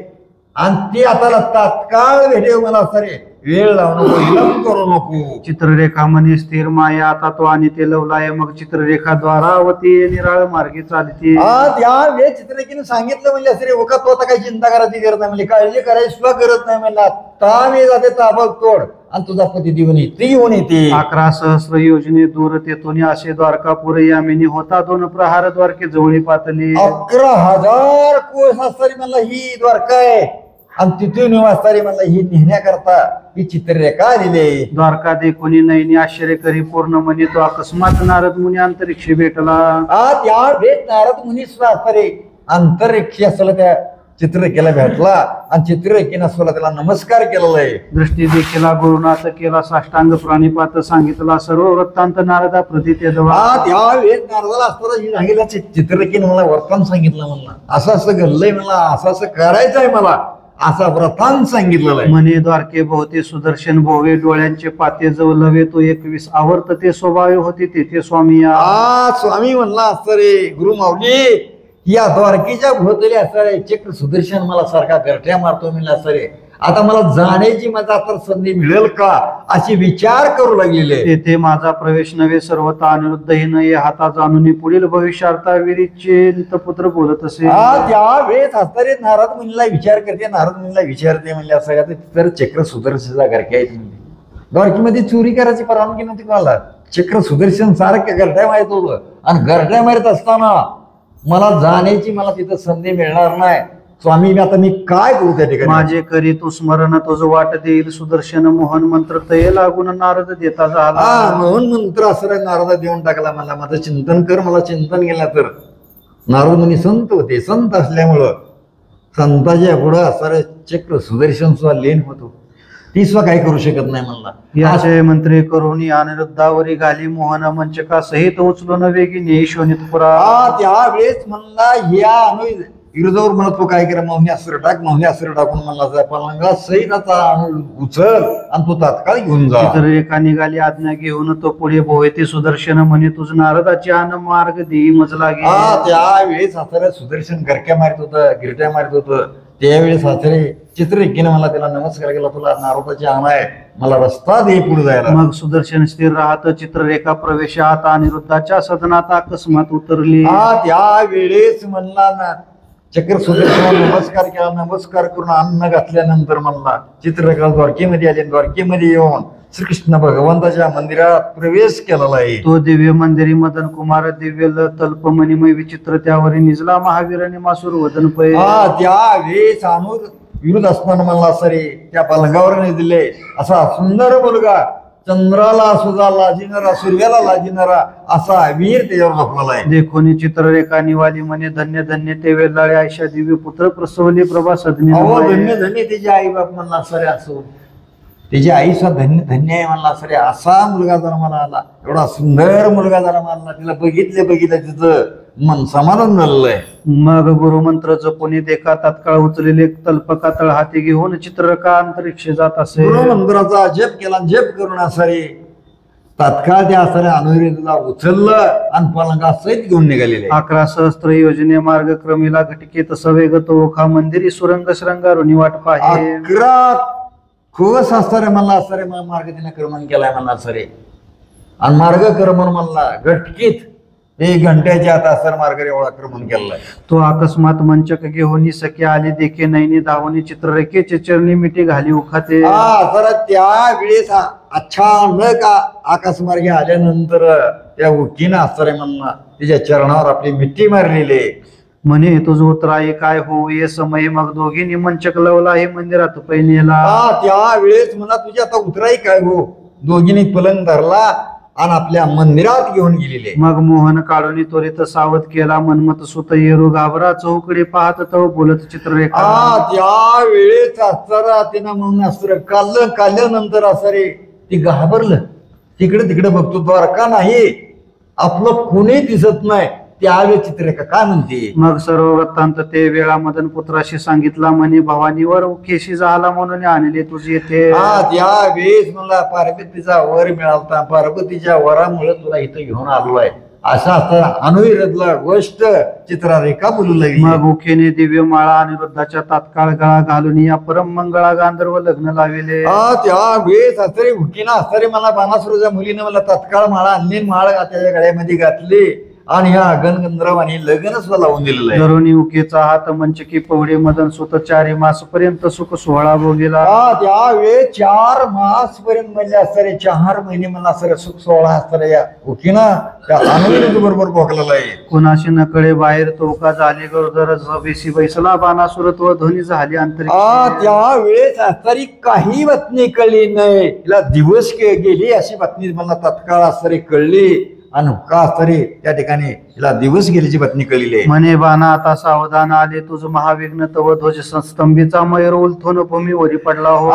आणि ती आता तात्काळ भेटेव मला असणारे वेळ लावू नको विलंब करू नको. चित्ररेखा म्हणे स्थिर माया आता तो आणि ते लवलाय मग चित्ररेखा द्वारावती निराळ मार्गी चालते. त्यावेळेस चित्ररेखेने सांगितलं म्हणजे असे ओका तो आता काही चिंता करायची गरज नाही म्हणजे काळजी करायची सुद्धा गरज नाही म्हणला आता मी जाते ताबक तोड आणि तुझा पती देऊन येते घेऊन येते. 11 सहस्र योजने दूर तेथून असे द्वारकापुर यामिनी होता 2 प्रहार द्वारके जवळी पातली. 11,000 कोस असणारी म्हणला ही द्वारका आहे आणि तिथून वाचतारी म्हणला ही नेहण्याकरता ही चित्ररेखा दिली. द्वारका देखुनी नयनी आश्चर्य करी पूर्ण म्हणे तो अकस्मात नारद मुनी अंतरिक्षी भेटला. त्या भेट नारद मुनी सुद्धा असणारे अंतरिक्षी असला त्या चित्ररेखेला भेटला आणि चित्ररेखेनं असला त्याला नमस्कार केलेला आहे. दृष्टी देखील गुरुनाथ केला साष्टांग प्राणीपात सांगितला सर्व वृत्तांत नारदा प्रति ते त्या वेळेस नारदाला असताना ही सांगितलं चित्ररेखेनं मला वर्तन सांगितलं म्हणला असं असं घडलंय मला असं असं करायचंय मला असा व्रतांत सांगितलेलं आहे. म्हणे द्वारके भोवते सुदर्शन भोवे डोळ्यांचे पाते जवलवे तो 21 आवर्त ते स्वभावे होते तेथे स्वामी स्वामी म्हणला असतं रे गुरु माऊली या द्वारकेच्या भोवतली असणारे चक्र सुदर्शन मला सारखा गरट्या मारतो म्हणला असं रे आता मला जाण्याची माझा तर संधी मिळेल का अशी विचार करू लागलेले. तेथे माझा प्रवेश नव्हे सर्वता अनिरुद्ध हे नये हाता जाणून पुढील भविष्यार्था विरिचे पुत्र बोलत असे. त्यावेळेस असणारे नारद मुनीला विचार करते नारद मुनीला विचारते म्हणले असं का तर चक्र सुदर्शनचा गरक्या आहेत म्हणजे द्वारकेमध्ये चोरी करायची परवानगी नव्हती कोणाला चक्र सुदर्शन सारखं गरट्या मारत होतं आणि गरट्या मारत असताना मला जाण्याची मला तिथं संधी मिळणार नाही स्वामी आता मी काय करू त्या ठिकाणी माझे करी तू स्मरण तुझ वाट देईल सुदर्शन मोहन मंत्र तय लागून नारद देता झाला. मोहन मंत्र असं नारद देऊन टाकला मला माझं चिंतन कर मला चिंतन केलं तर नारद मुनी संत होते संत असल्यामुळं संताच्या पुढं असणारे चक्र सुदर्शन सुद्धा लेन होतो ती सुद्धा काही करू शकत नाही म्हणला. याचे मंत्री करून अनिरुद्धावरी घाली मोहन मंचका सहित उचलून वेगी शोनितपुरा. त्यावेळेस म्हणला या विरोधावर म्हणत तो काय करा मौनी अस्त्र टाकून म्हणला पलंगा सहित आता उचल आणि तो तात्काळ घेऊन जा. चित्ररेखा निघाली आज्ञा घेऊन तो पुढे भोवते सुदर्शन म्हणे तुझ नारदाची आन मार्ग देई मजला गे. त्यावेळेस असणारे सुदर्शन गरक्या मारित होतं गिरट्या मारित होतं त्यावेळेस असणारे चित्ररेखेने मला त्याला नमस्कार केला तुला नारदाची आण आहे मला रस्ता दे पुढे जायला. मग सुदर्शन स्थिर राहत चित्ररेखा प्रवेशात अनिरुद्धाच्या सदनात अकस्मात उतरली. त्यावेळेस म्हणला ना चक्र सुदर्शनाला नमस्कार केला नमस्कार करून अन्न घातल्यानंतर म्हणला चित्ररेखा द्वारकेमध्ये आले द्वारकेमध्ये येऊन श्रीकृष्ण भगवंताच्या मंदिरात प्रवेश केलेला आहे. तो दिव्य मंदिरी मदन कुमार दिव्य तल्प मणिमय विचित्र त्यावरी निजला महावीराने मासूर वदन पै. त्यावेळेस विरुद्ध असताना म्हणला सरे त्या पलंगावर दिले असा सुंदर मुलगा चंद्राला सुद्धा लाजिणारा सूर्याला लाजिणारा असा वीर त्याच्यावर झोपलेला आहे. देखोनी चित्ररेखा निवाली म्हणे धन्य धन्य ते वेळाळे आयशा दिव्य पुत्र प्रसवली प्रभा सदनी. धन्य धन्य त्याचे आई बाप म्हणला सरे असो त्याची आई सुद्धा धन्य धन्य आहे म्हणला सरे असा मुलगा जन्माला आला एवढा सुंदर मुलगा जन्माला आला तिला बघितलं तिचं मन समाधान झालेलं. मग गुरुमंत्र जपुनी देखा तात्काळ उचलेले तल्पका तळ हाती घेऊन चित्रका अंतरिक्ष जात असे. गुरुमंत्राचा जप केला जप करून असारे तात्काळ त्या असणाऱ्या अनुरेला उचललं आणि पलंगा सहित घेऊन निघालेले. 11 सहस्त्र योजने मार्गक्रमीला घटकेत सवेगत ओखा मंदिरी सुरंग श्रंगारुनी वाट पाहे. 11 खूपच असणारे मला असणारे मार्ग तिने क्रमण केलाय म्हणला सरे. आणि मार्गक्रमण म्हणला घटकीत 1 घंट्याच्या आत असर मार्ग एवढा क्रमण केलाय. तो अकस्मात मंचक घेऊन सखे आले देखे नैनी धावनी चित्ररेखेचे चरणी मिठी घाली उखाते. जरा त्यावेळेस अचानक आकाशमार्गे आल्यानंतर त्या उकीनं असणारे म्हणला तिच्या चरणावर आपली मिठी मारलेली. म्हणे तुझ उतराई काय होऊ ये समय मग दोघींनी मंचक लवला हे मंदिरात पहिलेला. त्यावेळेस म्हणा तुझी आता उतराई काय हो. दोघींनी पलंग धरला आणि आपल्या मंदिरात घेऊन गेलेले. मग मोहन काढून त्वरित सावध केला मनमत सुत येरू घाबरा चौकडे पाहत तो बोलत चित्ररेखा. त्यावेळेस असताना तिनं म्हणून असं काल्यानंतर असं रे ती घाबरलं. तिकडे तिकडे बघतो द्वारका नाही आपलं कोणी दिसत नाही. त्यावेळेस चित्ररेखा काय म्हणते. मग सर्व वृत्तांत ते वेळा मदन पुत्राशी सांगितला म्हणे भवानीवर केशी झाला म्हणून आणले तुझे येथे. त्यावेळेस मला पार्वतीचा वर मिळाला. पार्वतीच्या वरामुळे तुला इथं घेऊन आलोय असा असताना अनुविरोधला गोष्ट चित्ररेखा बोलू लागली. मग उखेने दिव्य माळा अनिरुद्धाच्या तात्काळ गळा घालून या परम मंगळा गांधर्व लग्न लाविले. त्यावेळेस असरे उकीना असरे मला बाणासुराच्या मुलीने मला तात्काळ माळा आणली. माळ त्याच्या गळ्यामध्ये घातली आणि ह्या गणगंधर्वाने लग्नच लावून दिलेलं आहे. धरुणी उकेचा हात मंचकी पवडे मदन सुत 4 मास पर्यंत सुख सोहळा भोगेला. त्यावेळेस 4 मास पर्यंत म्हणजे असणारे 4 महिने मला असणारे सुख सोहळा असणारे या उकीना त्या अनुविरोध बरोबर भोगलेला आहे. कुणाशी नकळे बाहेर तोका झाले गरोदर बेसी बैसला बाणासुरत्व ध्वनी झाली अंतरिक्ष. त्यावेळेस असणारी काही बातमी कळली नाही. तिला दिवस गेली अशी बातमी मला तत्काळ असणारी कळली. आणि का तरी त्या ठिकाणी तिला दिवस गेल्याची बातमी कळलेली आहे. म्हणे बाणा आता सावधान आले तुझ महाविघ्न तव ध्वज स्तंभीचा मयूर उलथून भूमीवरी पडला हो.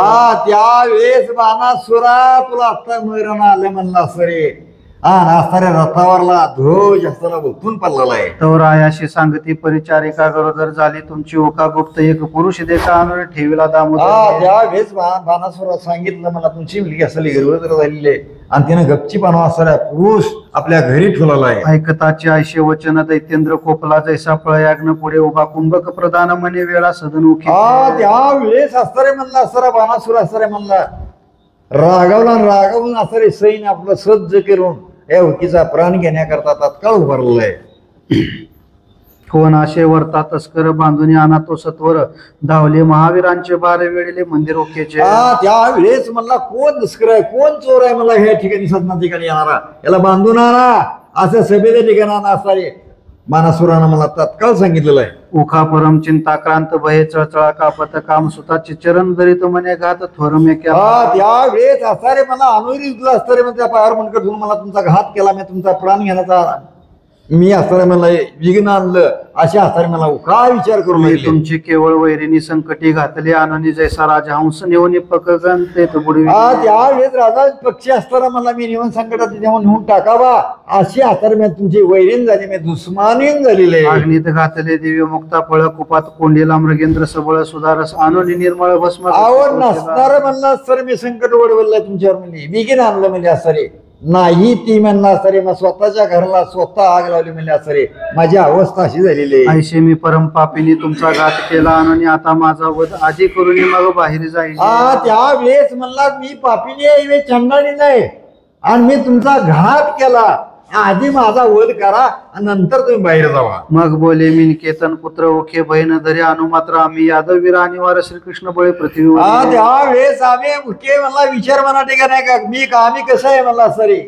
त्यावेळेस बाणासुरा तुला आता मरण आलं म्हणला सरे. असणाऱ्या रथावरला ध्वज असताना उलथून पडलेला आहे. तो रायाशी सांगती परिचारिका गरोदर झाली तुमची ओका गुप्त एक पुरुष देखा आणून ठेवीला दामोदर. त्यावेळेस बाणासुरा सांगितलं मला तुमची मुलगी असली गरोदर झालेली आहे आणि तिने गपचीपणा असणारा पुरुष आपल्या घरी ठेवलेला आहे. ऐकताची आयशे वचन दैत्येंद्र कोपला जैसा पळयाग्न पुढे उभा कुंभक प्रधान म्हणे वेळा सदन उखी. त्यावेळेस असणारे म्हणला असणारा बाणासुर असणारे म्हणला रागावून असणारे सैन्य आपलं सज्ज करून या उकीचा प्राण घेण्याकरता तात्काळ उभारलेला आहे. कोण असे वर्ता तस्कर बांधून आणा तो सत्वर धावले महावीरांचे 12 वेळेले मंदिर ओकेचे. त्यावेळेस म्हणला कोण तस्कर आहे कोण चोर आहे मला ह्या ठिकाणी सदना ठिकाणी येणारा याला बांधून आणा असं सभेच्या ठिकाणी असणारे बाणासुरानं मला तात्काळ सांगितलेलं आहे. उखा परम चिंताक्रांत भये चळचळा कापत काम सुताचे चरण धरित म्हणे घात थोरमे त्यावेळेस असणारे मला अनुरितला असणारे म्हणजे त्या पायावर मनकट घेऊन मला तुमचा घात केला मी तुमचा प्राण घेण्याचा मी असणारे मला विघ्न आणलं असे असणारे मला काय विचार करू लागले. तुमची केवळ वैरिणी संकटी घातली आणून जैसा राजा हंस नेऊन पकगन ते बुडवी. त्यावेळेस राजा पक्षी असताना मला मी निवन संकटात नेऊन टाकावा अशी असणारे मी तुमची वैरीण झाली मी दुश्मनीन झालेले. अग्नीत घातले दिव्य मुक्ता फळ कुपात कोंडीला मृगेंद्र सबळ सुधारस आणून निर्मळ भस्म. आवड नसणार म्हणला सर मी संकट वडवलंय तुमच्यावर म्हणजे विघ्न आणलं म्हणजे असरे नाही ती म्हणला सरे मग स्वतःच्या घराला स्वतः आग लावली म्हणजे सरे माझी अवस्था अशी झालेली आहे. ऐशे मी परम पापीने तुमचा घात केला आणि आता माझा वध आधी करून मग बाहेर जाईल. त्यावेळेस म्हणला मी पापीने चंडाळी नाही आणि मी तुमचा घात केला आधी माझा वध करा आणि नंतर तुम्ही बाहेर जावा. मग बोले मी केतन पुत्र ओखे बहीण धरे अनु मात्र आम्ही यादव वीर अनिवार्य श्रीकृष्ण बळे पृथ्वी. त्यावेळेस आम्ही मुख्य मला विचार म्हणा ठिकाण आहे का आम्ही कसं आहे मला सरे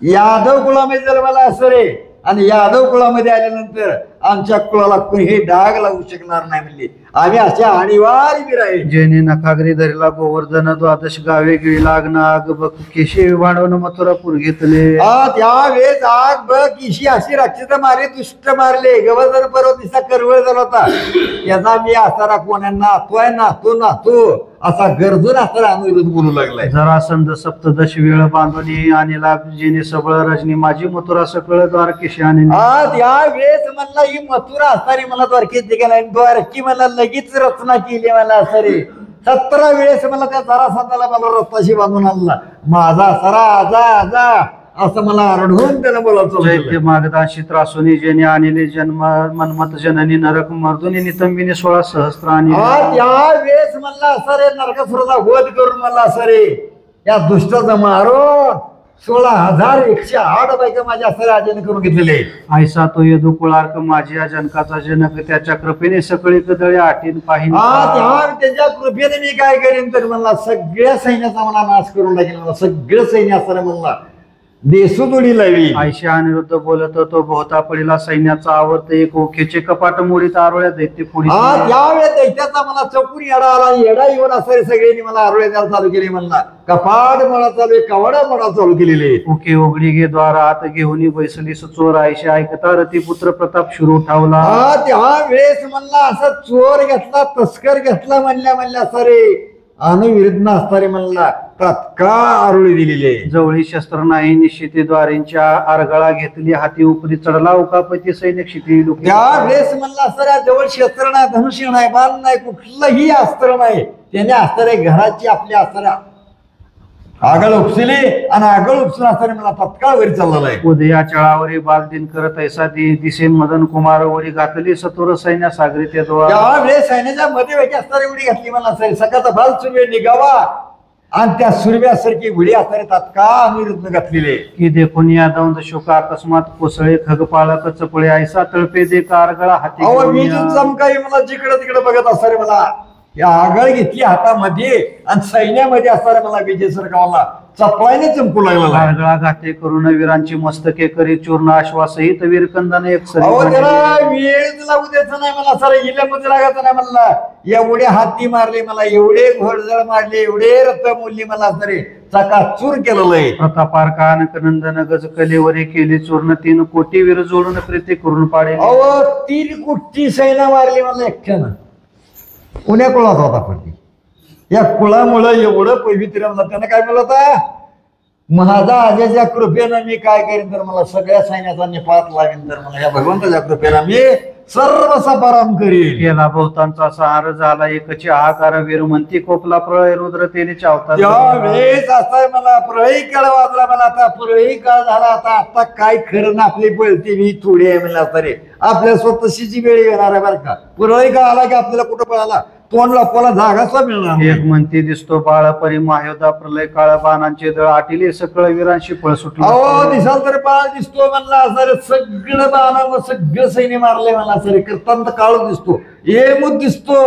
यादव कुळामध्ये जर मला सरे आणि यादव कुळामध्ये आल्यानंतर आमच्या कुळाला कोणी डाग लावू शकणार नाही म्हणजे आम्ही अशा अनिवार्य वीर आहे. जेने नखागरी धरला गोवर्धन द्वादश गावे गिळला आग नाग बघ केशी वाढवून मथुरापूर घेतले. त्यावेळेस आग बघ केशी अशी राक्षस मारले दुष्ट मारले गोवर्धन पर्वत दिसा करवळ झाला होता याचा मी असारा कोणाला नातो असा गरजून असताना अनुरोध बोलू लागलाय. जरासंध सप्तदश वेळ बांधून आणला जेने सबळ रजनी माझी मथुरा सकळ द्वारकेशी आणि. त्यावेळेस म्हणला ही मथुरा असणारी मला द्वारकेत ठिकाण द्वारकी मला लगेच रचना केली मला सरे 17 वेळेस मला त्या जरासंधाला मला रस्ताशी बांधून आणला. माझा सरा आजा आजा असं मला आरडून त्याला बोलायचं चैत्य मागदाशी त्रासुनी जेने आणले जन्म मन्मथ जननी नरक मर्दुनी नितंबिनी 16 सहस्त्र आणि त्या वेळेस म्हणला असं रे नरकासुराचा वध करून म्हणला असं रे या दुष्टाचा मारून 16,108 बायका माझ्या असं राजाने करून घेतलेले. ऐसा तो यदु कुळार्क माझी या जनकाचा जनक त्याच्या कृपेने सकळी कदळे आटीन पाहिन. त्याच्या कृपेने मी काय करेन तर म्हणला सगळ्या सैन्याचा मला नाश करून टाकेल. मला सगळं सैन्य असताना म्हणला देसुदोडी लावी. आयशी अनिरुद्ध बोलत तो बहुता पडीला सैन्याचा आवर्त एक ओखेचे कपाट मोडीत आरोळ्या दैत्य पुढे. त्यावेळेस दैत्याचा मला चौकून येडा आला. येडा येऊन असं सगळ्यांनी मला आरोळ्या द्यायला चालू केली. म्हणला कपाट म्हणा चालू आहे, कवाडा म्हणा चालू केलेले. ओके ओगडी गे द्वारा आत घेऊन बैसली चोर आयशी ऐकता रती पुत्र प्रताप शिरू उठावला. त्यावेळेस म्हणला असा चोर घेतला तस्कर घेतला म्हणल्या सरे अनुविरुद्ध असणारे म्हणला तत्काळ आरोळी दिलेले. जवळी शस्त्र नाही निश्चिती द्वारेंच्या आरगळा घेतली हाती उपरी चढला उकापती सैनिक शिकली. त्यावेळेस म्हणला असणाऱ्या जवळ शस्त्र नाही, धनुष्य नाही, बाण नाही, कुठलंही अस्त्र नाही. त्याने असणारे घराची आपल्या असणाऱ्या आगळ उपसली आणि आगळ उपसून असणारे मला तत्काळ वरी चाललेला आहे. उदया चळावरी बालदिन करत ऐसा दिसेन मदन कुमार वडी घातली सतुर सैन्य सागरी ते त्यावेळेस सैन्याच्या मध्ये वेगळी असणारी उडी घातली. मला सकाळचा बाल सुर्वे निघावा आणि त्या सुरव्यासारखी उडी असणारे तत्काळ अनिरुद्ध घातलेले. की देखून या दौंद शोका अकस्मात कोसळे खगपाळक चपळे ऐसा तळपे दे कारगळा हाती मी चमकाई मला जिकडे तिकडे बघत असणारे मला या आगळ घेतली हातामध्ये आणि सैन्यामध्ये असणारे मला विजय सरकारला चपळाने चमकू लागला. कारगळा घाते करून वीरांची मस्तके करी चूर्ण आश्वासहित वीरकंदाने एक त्याला वेळ लागू द्यायचं नाही. मला सर इल्यामध्ये लागायचं नाही. म्हणला एवढे हाती मारले मला, एवढे घोडजळ मारले, एवढे रथ मोडली मला सरे चकाचूर केलेलं आहे. प्रतापारका अनकनंदन गज कलेवरे केली चूर्ण 3 कोटी वीर जोडून प्रीती करून पाडे. 3 कोटी सैन्य मारली मला एकट्यानं. पुण्या कुळात होता पण या कुळामुळं एवढं पवित्र मला त्यानं काय म्हणलं होता माझा आजाच्या कृपेनं मी काय करीन तर मला सगळ्या सैन्याचा निपात लागेल तर मला या भगवंताच्या कृपेनं मी सर्व सपाराम करीन. केला बहुतांचा सहार झाला एकची आहाकार वीरमंती कोपला प्रळय रुद्र तेने चावता. त्यावेळेस असा मला प्रळयी काळ वाजला. मला आता प्रळयी काळ झाला. आता काय खरं ना आपली बोलते मी थोडी आहे म्हणला तरी आपल्या स्वतःची वेळ येणार आहे बरं का. प्रळयी काळ आला की आपल्याला कुठं पळाला तोंड लपवायला जागाच मिळणार. एक म्हणती दिसतो बाळ परी महायोधा प्रलय काळ बाणांचे दळ आटिले सकळ वीरांशी पळ सुटले. दिसाल तर बाळ दिसतो म्हणला सर सगळं बाण सगळं सैन्य मारले म्हणला सर करताना काळ दिसतो येमूत दिसतो.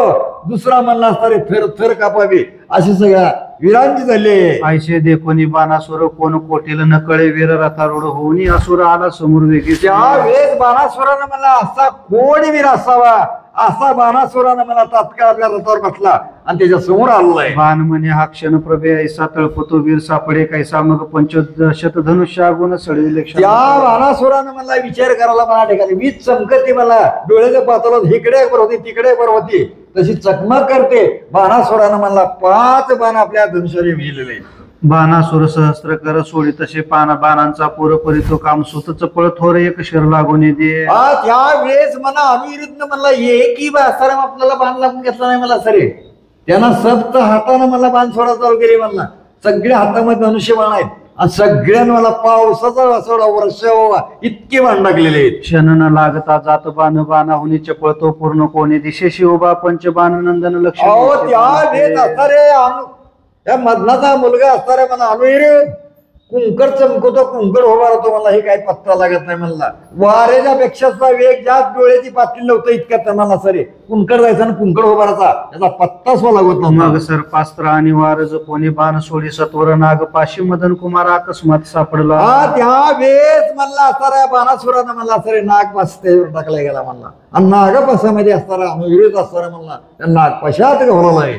दुसरा म्हणला सर थर थर कापावी अशी सगळ्या वीरांची झाले. आयशे देखोनी बाणासुर कोण कोटील नकळे वीर रथारूढ होऊनी असुर आला समोर वेगी. त्यावेळेस बाणासुरानं मला असा कोण वीर असावा असा बाणासुरानं मला तात्काळ आपल्या रथावर बसला आणि त्याच्या समोर आलाय. बाण म्हणे हा क्षण प्रभे ऐसा तळपतो वीर सापडे कैसा मग 25 धनुष्य गुण सडविले. त्या बाणासुरानं मला विचार करायला मला ठिकाणी वीज चमकते मला डोळ्याच्या पातळात इकडे बर होती तिकडे बर होती तशी चकमक करते. बाणासुरानं मला 5 बाण आपल्या धनुष्याने विजलेले. बाणासुर सहस्त्र कर सोडी तसे बाणांचा पूर परितो काम सुत चपळ थोर एक शिर लागून दे. त्यावेळेस मला अविरुद्ध म्हणला एकही सारा आपल्याला बाण लागून घेतला नाही मला सरे. त्यांना सप्त हाताने मला बाण सोडा चालू केली. म्हणला सगळ्या हातामध्ये धनुष्य बाण आहेत आणि सगळ्यांना मला पावसाचा सोडा वर्ष इतके बाण टाकलेले आहेत. क्षण न लागता जात बाण बाणाहुनी चपळतो पूर्ण कोणी दिशेशी उभा पंच बाण नंदन लक्ष. त्यावेळेस असणारे त्या मधनाचा मुलगा असणारे मला अनुहिर कुंकर चमकतो कुंकर उभा राहतो. मला हे काही पत्ता लागत नाही. म्हणला वारेच्या पेक्षा वेग जास्त डोळ्याची पातळी नव्हतं इतक्यात मला सरे कुंकर जायचा आणि कुंकर उभा राहायचा त्याचा पत्ता स्व लागत नव्हता. मग सर्पास्त्र आणि वारज कोणी बाण सोडी सत्वर नाग पाशी मदन कुमार अकस्मात सापडला. त्यावेळेस म्हणला असणाऱ्या बाणासुरानं मला सरे नाग पास टाकला गेला. म्हणला आणि नागपासामध्ये असणारा अनुविरोध असणारा म्हणला त्या नागपाशात घोरला आहे.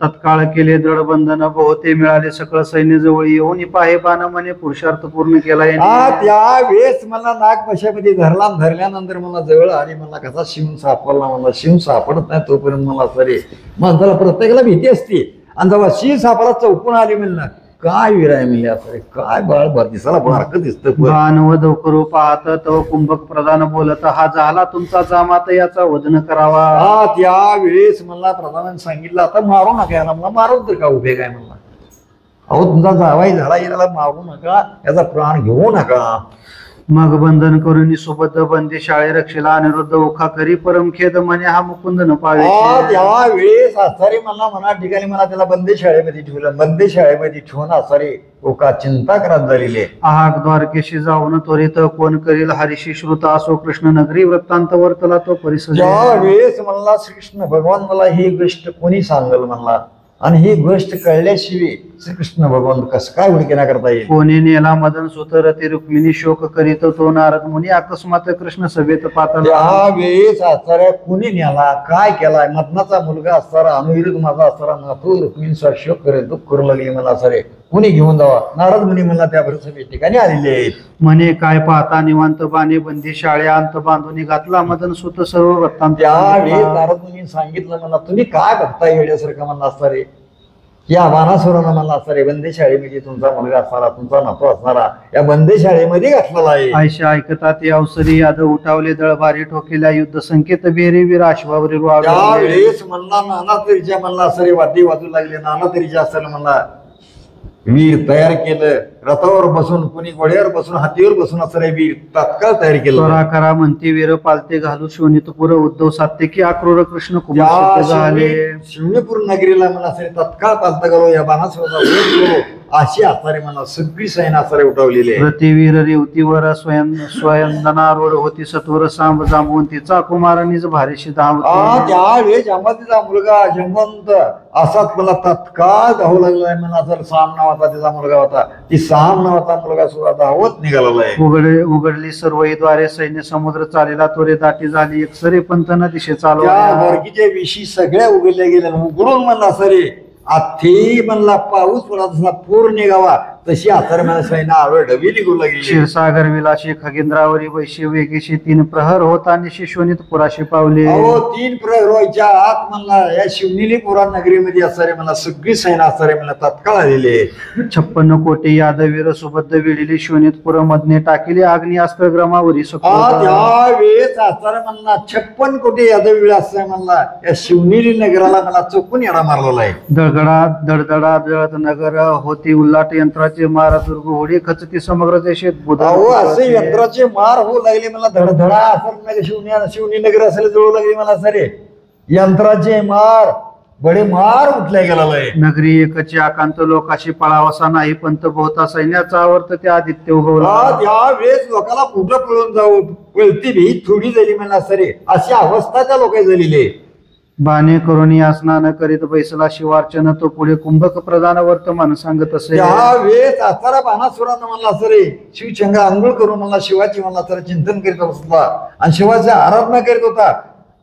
तत्काळ केले दृढ बंधन बहुते मिळाले सकळ सैन्य जवळ येऊन पाहे बाण म्हणे पुरुषार्थ पूर्ण केला. त्यावेळेस मला नागपाशामध्ये धरल्यानंतर मला जवळ आणि मला कसा शिवून सापडला. मला शिवून सापडत नाही तोपर्यंत मला सरे माणसाला प्रत्येकाला भीती असते आणि जेव्हा शिव सापडा चौकून आली म्हणलं काय वीर आहे म्हणले असं काय बाळ भर दिसाला बारकं दिसतं पण. भानवद करू पाहत तव कुंभक प्रधान बोलत हा झाला तुमचा जामात याचा वदन करावा. हा त्यावेळेस मला प्रधानाने सांगितलं आता मारू नका याला. मला मारून तर का उभे काय म्हणला. अहो तुमचा जावाई झाला याला मारू नका याचा प्राण घेऊ नका. मग बंधन करून सुबद्ध बंदी शाळे रक्षेला अनिरुद्ध ओखा करी परमखेद म्हणे हा मुकुंद न पाळे. त्यावेळेस आचारी मला मना ठिकाणी मला त्याला बंदी शाळेमध्ये ठेवलं. बंदी शाळेमध्ये ठेवून आचारी ओका चिंता करत झालेले. आहाक द्वारकेशी जाऊन त्वरित कोण करील हरिशी श्रुत असो कृष्ण नगरी वृत्तांत वर्तला तो परिसर. त्यावेळेस म्हणला श्रीकृष्ण भगवान मला ही गोष्ट कोणी सांगल म्हणला आणि ही गोष्ट कळल्याशिवाय श्रीकृष्ण भगवान कसं काय उडके ना करता येईल. कोणी नेला मदन सुतरती रुक्मिणी शोक करीत तो नारद मुनी अकस्मात कृष्ण सभेत पातला. त्यावेळेस आचार्य कुणी नेला काय केलाय. मदनाचा मुलगा असताना अनुविरुद्ध माझा असताना नाथू रुक्मिणीचा शोक करे दुःख करू लागले मला सारे कुणी घेऊन जावा. नारद मुनी मला त्या सभेत ठिकाणी आलेले आहेत. म्हणे काय पाहता निवांत बाणे बंदी शाळ्या अंत बांधून घातला मदन सुत सर्व वृत्तांत. त्यावेळेस नारद मुनी सांगितलं मला तुम्ही काय बघता येण्यासारखं म्हणला असता रे. या बाणासुराला म्हणला असता रे बंदी शाळेमध्ये तुमचा मुलगा असणारा तुमचा नातू असणारा या बंदी शाळेमध्ये घातलेला आहे. आयशा ऐकता ते अवसरी यादव उठावले दळभारी ठोकेल्या युद्ध संकेत बेरी वीर अश्वावरील वाढ. त्यावेळेस म्हणला नाना तरीच्या म्हणला असं रे वाद्य वाजू लागले. नाना तरीच्या असताना म्हणला वीर तयार केलं. रथावर बसून कुणी घोड्यावर बसून हातीवर बसून असं रे वीर तात्काळ तयार केलं. त्वरा करा म्हणते वीर पालते घालू शोणितपुर उद्धव सात्य की आक्रोर कृष्ण कुमार झाले. शिवनेपूर नगरीला मला असं तात्काळ पालता घालू या बाणासुराचा वध करू अशी आसारे मला सगळी सैन आसारे उठवलेली आहे. प्रतिवीर रेवतीवर स्वयंदना रोड होती सत्वर सांब जांबून तिचा कुमारांनीच भारीशी धाव. त्यावेळेस जमातीचा मुलगा जमवंत असाच मला तात्काळ धावू लागलाय. मला जर साम नावाचा त्याचा मुलगा होता. ती साम नावाचा मुलगा सुद्धा धावत निघालेला आहे. उघडली सर्वद्वारे सैन्य समुद्र चालेला तोरे दाटी झाली एक सरे पंथना दिशे चालू. त्या गर्गीच्या विशी सगळ्या उघडल्या गेल्या. उघडून म्हणला सरे आथी म्हणला पाऊस पडत असला पूर निघावा तशी आतर मला सैन्य आडवे ढवी निघू लागली. क्षीरसागर विलाशी खगेंद्रावरी वैश्य वेगेशी 3 प्रहर होता निशी शोणित पुराशी पावले. अहो 3 प्रहर व्हायच्या आत म्हणला या शिवनेली पुरा नगरीमध्ये असारे मला सगळी सैन्य असारे मला तात्काळ आलेले. 56 कोटी यादवीर सुबद्ध विडिली शोणितपुर मधने टाकिले अग्नी अस्त्रग्रमावरी. त्यावेळेस आचार्य म्हणला 56 कोटी यादवी असं म्हणला या शिवनेली नगराला मला चोकून येडा मारलेला आहे. दडदडा जळत नगर होती उल्लाट यंत्राची मारा दुर्ग होडी खचती समग्र देशात अहो असे यंत्राचे मार होऊ लागले मला धडधडा असं शिवनी नगर असायला जळू लागली मला सरे यंत्राचे मार बडे मार उठल्या गेलेला आहे. नगरी एकची आकांत लोकाशी पळावसा नाही पंत बहुता सैन्याचा आवर्त ते आदित्य उगवला. त्यावेळेस लोकांना कुठं पळून जाऊ पळती भी थोडी झाली मला सरे अशी अवस्था त्या लोकांनी झालेली आहे. बाणे करून स्नान करीत बैसला शिवार्चन तो पुढे कुंभक प्रधान वर्तमान सांगत असे. त्यावेळेस आचारा बाणासुरानं म्हणला सरे शिवचंगा आंघोळ करून मला शिवाची म्हणला सर चिंतन करीत बसला आणि शिवाची आराधना करीत होता.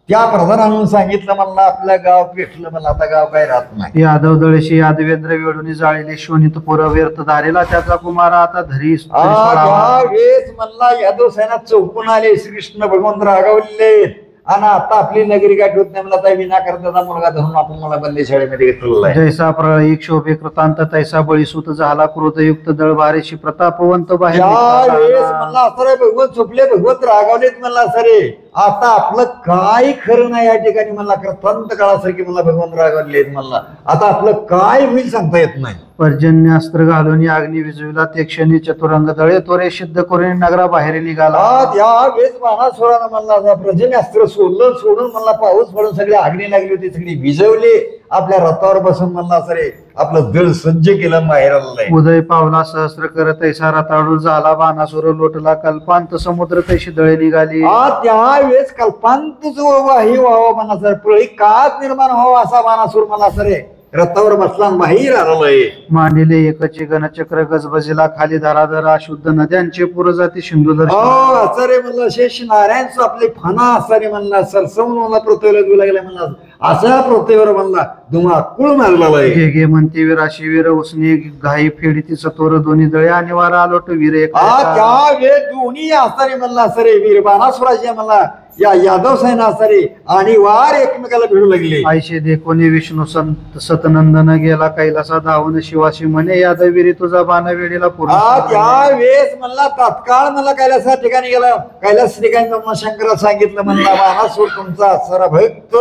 त्या प्रधानानं सांगितलं मला आपलं गाव पेटलं मला आता गाव काही राहत नाही. यादव दळशी यादवेंद्र वेळून जाळीले शोणित पुर व्यर्थ धारेला त्याचा कुमार आता धरी. त्यावेळेस म्हणला यादव सैन्यात चौकून आले श्रीकृष्ण भगवंत रागावले आणि आता आपली नगरी गाठ होत नाही. मला विना करता मुलगा धरून आपण मला बंदी शाळेमध्ये घेतलेला आहे. जैसा प्रळयी क्षोभे कृतांत तैसा बळीसूत झाला क्रोधयुक्त दळभारेशी प्रतापवंत बाहेर. म्हणला असं भगवंत चुकले भगवंत रागावलेत म्हणला सरे आता आपलं काय खरं नाही या ठिकाणी मला कृतांत काळासारखी मला भगवंत रागावलेत म्हणला आता आपलं काय होईल सांगता येत नाही. पर्जन्यास्त्र घालून अग्नी विजविला ते क्षणी चतुरंग दळे तोरे सिद्ध करून नगरा बाहेर निघाला. त्यावेळेस बाणासुरानं म्हणला पर्जन्यास्त्र सोडून म्हणला पाऊस पडून सगळी आग्नी लागली होती सगळी विजवली. आपल्या रथावर बसून म्हणला सरे आपलं दळ सज्ज केलं बाहेर आलेलं. उदय पावला सहस्र करत ऐसा रताळू झाला बाणासुर लोटला कल्पांत समुद्र तैशी दळे निघाली. त्यावेळेस कल्पांतच वाही व्हावं म्हणा सर प्रळी काच निर्माण व्हावा असा बाणासुर मला सरे रथावर बसला बाहेर आलेलं. मांडिले एकची गणचक्र गजबजीला खाली धराधरा शुद्ध नद्यांचे पुरजाती सिंधू दर्शन. रे म्हणलं शेष नारायणचं आपले फणा असारे म्हणला सरसवून मला पृथ्वीला देऊ लागले म्हणला अशा पृथ्वीवर म्हणला धुमाकूळ मारलेला आहे. घे घे म्हणते विराशी वीर उसने घाई फेडी ती सत्वर दोन्ही दळे आणि वारा आलोट वीर एक त्या वेळ दोन्ही असणारे म्हणला सरे वीर बाणासुराचे म्हणला या यादव सैन असणारे आणि वार एकमेकाला भिडू लागले. आयशे देखोनी विष्णू संत सतनंदन गेला कैलासा धावून शिवाशी म्हणे यादवीरी तुझा बाण वेळेला पूर्ण त्या वेळेस म्हणला तात्काळ मला कैलासा ठिकाणी गेला. कैलास ठिकाणी म्हणून शंकरा सांगितलं म्हणला बाणासूर तुमचा सर भक्त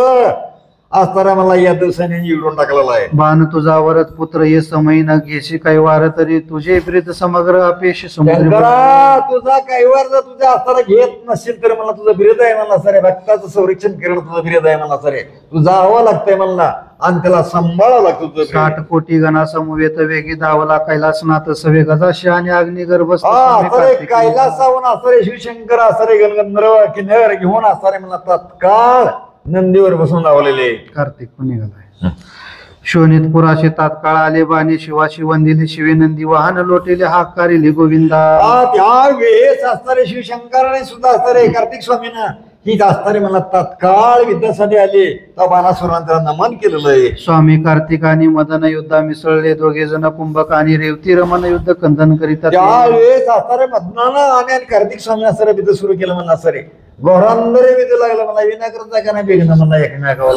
असताना मला या दिवसाने निवडून टाकलेला आहे. बाण तुझा वरत पुत्र ये समय न घेशी काही वार तरी तुझे प्रीत समग्र अपेश समुद्र शंकरा तुझा कैवार जर तुझ्या असताना घेत नसेल तर मला तुझं बिरद आहे म्हणला सरे भक्ताचं संरक्षण करणं तुझं बिरद आहे म्हणला सरे तू जावं लागतंय म्हणला आणि त्याला सांभाळावं लागतं तुझं 60 कोटी गणा समवेत वेगी धावला कैलासनाथ सवे गजाशी आणि अग्निगर्भ कैलासाहून असरे शिवशंकर असरे गणगंधर्व किन्नर घेऊन असणारे मला तात्काळ नंदीवर बसून लावलेले. कार्तिक पुणे गेलाय शोणित पुराशे तात्काळ आले बाणी शिवाशी वंदिले शिवे नंदी वाहन लोटेले हाकारिले गोविंदा. त्या वेळेस असणारे शिवशंकराने सुद्धा असणारे कार्तिक स्वामींना ही असणारे मला तात्काळ विद्यासाठी आले त्या बाणासुरांना त्याला नमन केलेलं आहे. स्वामी कार्तिक आणि मदन युद्धा मिसळले दोघे जण कुंभक आणि रेवती रमन युद्ध कंदन करीतात. त्यावेळेस असणारे मदनानं आणि कार्तिक स्वामी असणारे विद्या सुरू केलं म्हणा सरे घोरांदरे विद्या लागलं मला विनाकरता का नाही बेगणं म्हणला एकमेकावर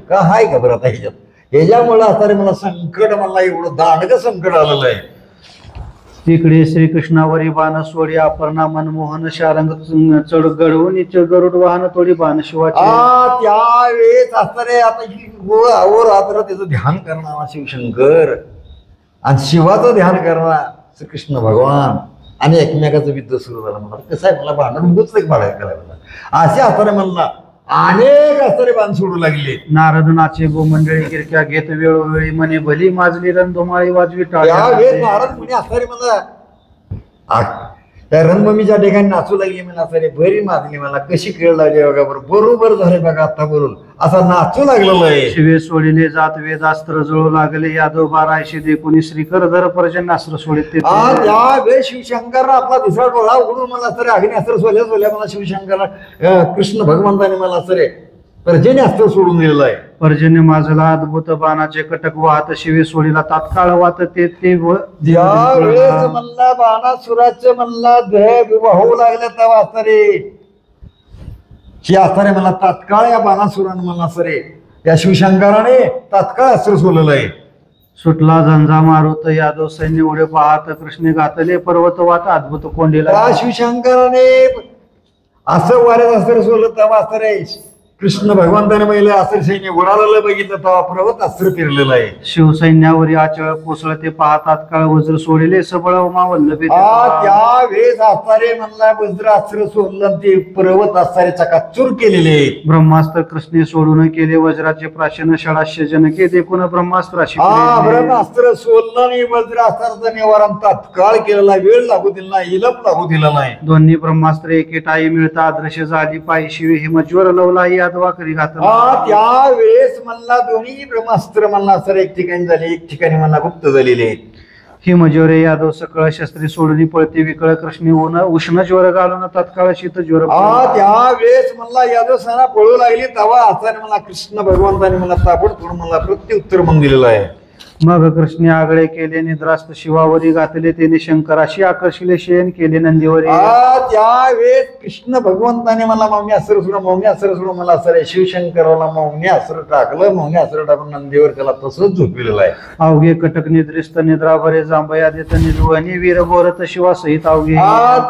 का हाय का बरं आता ह्याच्यामुळे असणारे मला संकट म्हणला एवढं दांडग संकट आलेलं आहे. तिकडे श्रीकृष्णावरी बाण सोडी अपर्णा मनमोहन शारंग चढ गडवून गरुड वाहन तोडी बाण शिवाचे. त्यावेळेस असणारे आता रात्र त्याचं ध्यान करणार शिवशंकर आणि शिवाचं ध्यान करणार श्रीकृष्ण भगवान आणि एकमेकाचं युद्ध सुरू झालं म्हणा कसं आहे मला भांडण पुस्तक पाडायला करायला असे असणारे म्हणला अनेक असणारे बाण सोडू लागले. नारद नाचे गोमंडळी गिरक्या घेत वेळोवेळी म्हणे भली माजली रणधुमाळी वाजवी त्यावेळेस नारद मुनी असणारे म्हणला त्या रणभूमीच्या ठिकाणी नाचू लागली म्हणा सरे बरी माजली मला कशी खेळ लागली बघा बरोबर झाले बघा आता बोलून असा नाचू लागलेलं आहे. शिवे सोडिले जात वेदास्त्र जळू लागले यादव बाराशे देखुनी श्रीकर धर पर्जन्यास्त्र सोडित त्यावेळेस शिवशंकरला आपला दुसरा डोळा उघडून मला सरे अग्निअस्त्र सोल्या मला शिवशंकरला कृष्ण भगवंताने मला सरे पर्जन्यास्त्र सोडून दिलेलं आहे. पर्जन्य माझला अद्भुत बाणाचे कटक वाहत शिवे सोडीला तात्काळ वाहत ते त्यावेळेस म्हणला बाणासुराचं म्हणला देह वाहू लागले तेव्हा असणारे ही असणारे मला तात्काळ या बाणासुरानं मला सरे या शिवशंकराने तात्काळ अस्त्र सोडलेलं आहे. सुटला झंझा मारुत यादव सैन्य उडे पाहत कृष्णे घातले पर्वत वाट अद्भुत कोंडीला. त्या शिवशंकराने असं वाऱ्यात अस्त्र सोडलं तेव्हा असणारे कृष्ण भगवंताने पहिले अस्त्र सैन्य उडालेलं बघितलं तेव्हा पर्वत अस्त्र फिरलेलं आहे. शिवसैन्यावरी आचळ कोसळते पाहत तात्काळ वज्र सोडिले सबळ वल्लभे. त्यावेळेस असणारे म्हणला वज्र अस्त्र सोडलं ते पर्वत असणारे चकाचूर केलेले. ब्रह्मास्त्र कृष्णे सोडून केले वज्राचे प्राशन षडाशे जनके देखून ब्रह्मास्त्राशी. ब्रह्मास्त्र सोडलं आणि वज्र अस्त्राचं निवारण तात्काळ केलेला वेळ लागू दिला नाही इलप लागू दिला नाही. दोन्ही ब्रह्मास्त्र एके टाई मिळता अदृश्य झाली पायी शिवे हिमज्वर लवला यादवाकरी घातला. त्यावेळेस म्हणला दोन्ही ब्रह्मास्त्र म्हणला सर एक ठिकाणी झाले एक ठिकाणी म्हणला गुप्त झालेले. हिमज्वरे यादव सकळ शस्त्री सोडून पळते विकळ कृष्णी उष्ण ज्वर घालून तात्काळ शीत ज्वर. त्यावेळेस म्हणला यादव सेना पळू लागली तेव्हा असताना मला कृष्ण भगवंताने मला ताबडतोड मला प्रत्युत्तर म्हणून दिलेलं आहे. मग कृष्णे आगळे केले निद्रास्त शिवावरी घातले त्याने शंकराशी आकर्षिले शयन केले नंदीवरी. त्यावेळेस कृष्ण भगवंताने मला मौनी अस्त्र सोडून मला सर शिवशंकराला मौनी अस्त्र टाकलं मौनी अस्त्र टाकून नंदीवर त्याला तसंच झोपलेलं आहे. अवघे कटक निद्रिस्त निद्राभरे जांभया देत निर्वहनी वीर बोरत शिवा सहित अवघे.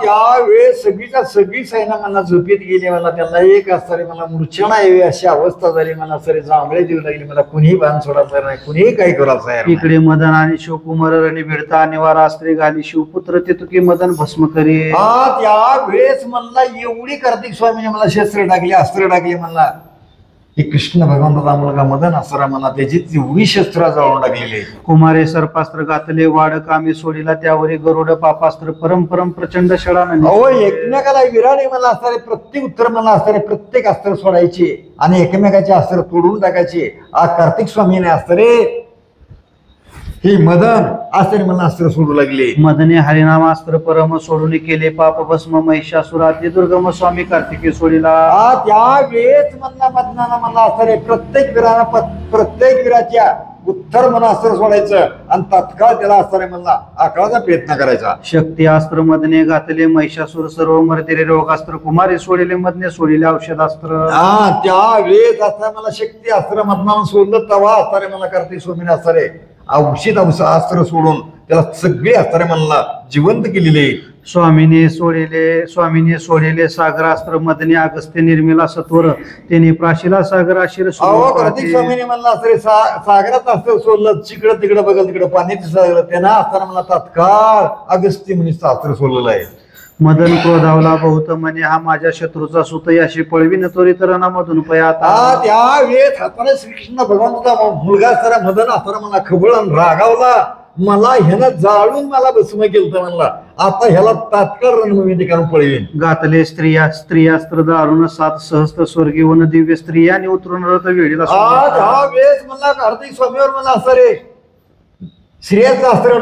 त्यावेळेस सगळीच्या सगळी सैना मला झोपेत गेली मला त्यांना एक असणारे मला मूर्छना यावी अशी अवस्था झाली मला सर जांभळे देऊ लागली मला कुणीही बाण सोडायचं नाही कुणीही काही करायचं. इकडे मदन आणि शिवकुमार रणी भिडता निवारा अस्त्रे घाली शिवपुत्र ते तुकी मदन भस्म करे. त्यावेळेस म्हणला एवढी कार्तिक स्वामीने मला शस्त्र टाकली अस्त्र टाकली म्हणला की कृष्ण भगवंताचा मुलगा मदन असरा मला त्याची एवढी शस्त्र जाळून टाकलेली. कुमारे सर्पास्त्र घातले वाड कामे सोडीला त्यावरी गरुड पापास्त्र परम प्रचंड षडान. एकमेकाला विराने मला असणारे प्रत्येक उत्तर मला असणारे प्रत्येक अस्त्र सोडायचे आणि एकमेकाचे अस्त्र तोडून टाकायचे. कार्तिक स्वामीने अस्त्रे ही मदन असं मला अस्त्र सोडू लागले. मदने हरिनामास्त्र परम सोडून केले पाप भस्म महिषासुराती दुर्गम स्वामी कार्तिकी सोडिला. त्यावेळेस म्हणला मदनानं म्हणला असं प्रत्येक वीराच्या उत्तर म्हणून अस्त्र सोडायचं आणि तत्काळ त्याला असं म्हणला आकळाचा प्रयत्न करायचा. शक्ती अस्त्र मदने घातले महिषासुर सर्व मर्दिरे रोगास्त्र कुमारी सोडिले मदने सोडिले औषधास्त्र. त्यावेळेस असं मला शक्ती अस्त्र मदनानं सोडलं तेव्हा असं मला कार्तिक स्वामीने असं औषध अस्त्र सोडून त्याला सगळे अस्त्र म्हणला जिवंत केलेले. स्वामीने सोडिले सागरास्त्र मदने अगस्त्य निर्मिला सत्वर त्याने प्राशिला सागर आशिर कार्तिक स्वामीने म्हणला असं सागरात अस्त्र सोडलं जिकडं तिकडं बघल तिकडं पाण्याचं सागर त्यांना असताना मला तात्काळ अगस्त्य मुनीचं अस्त्र सोडलेलं आहे. मदन क्रोधावला बहुत म्हणे हा माझ्या शत्रूचा सुत याशी पळवीन त्वरित रणामधून पयाता. त्यावेळेस हाताने श्रीकृष्ण भगवानचा मुलगा असताना मदन असताना मला खबळून रागावला. मला ह्यानं जाळून मला भस्म केलं म्हणला आता ह्याला तात्काळ रणभूमी ठिकाण पळवीन. घातले स्त्रियास्त्र दारुण 7 सहस्त्र स्वर्गीय वन दिव्य स्त्रियाने उतरून रथ वेळीला. वेळेस म्हणला कार्तिक स्वामीवर मला असं रे श्रेयाचं अस्त्र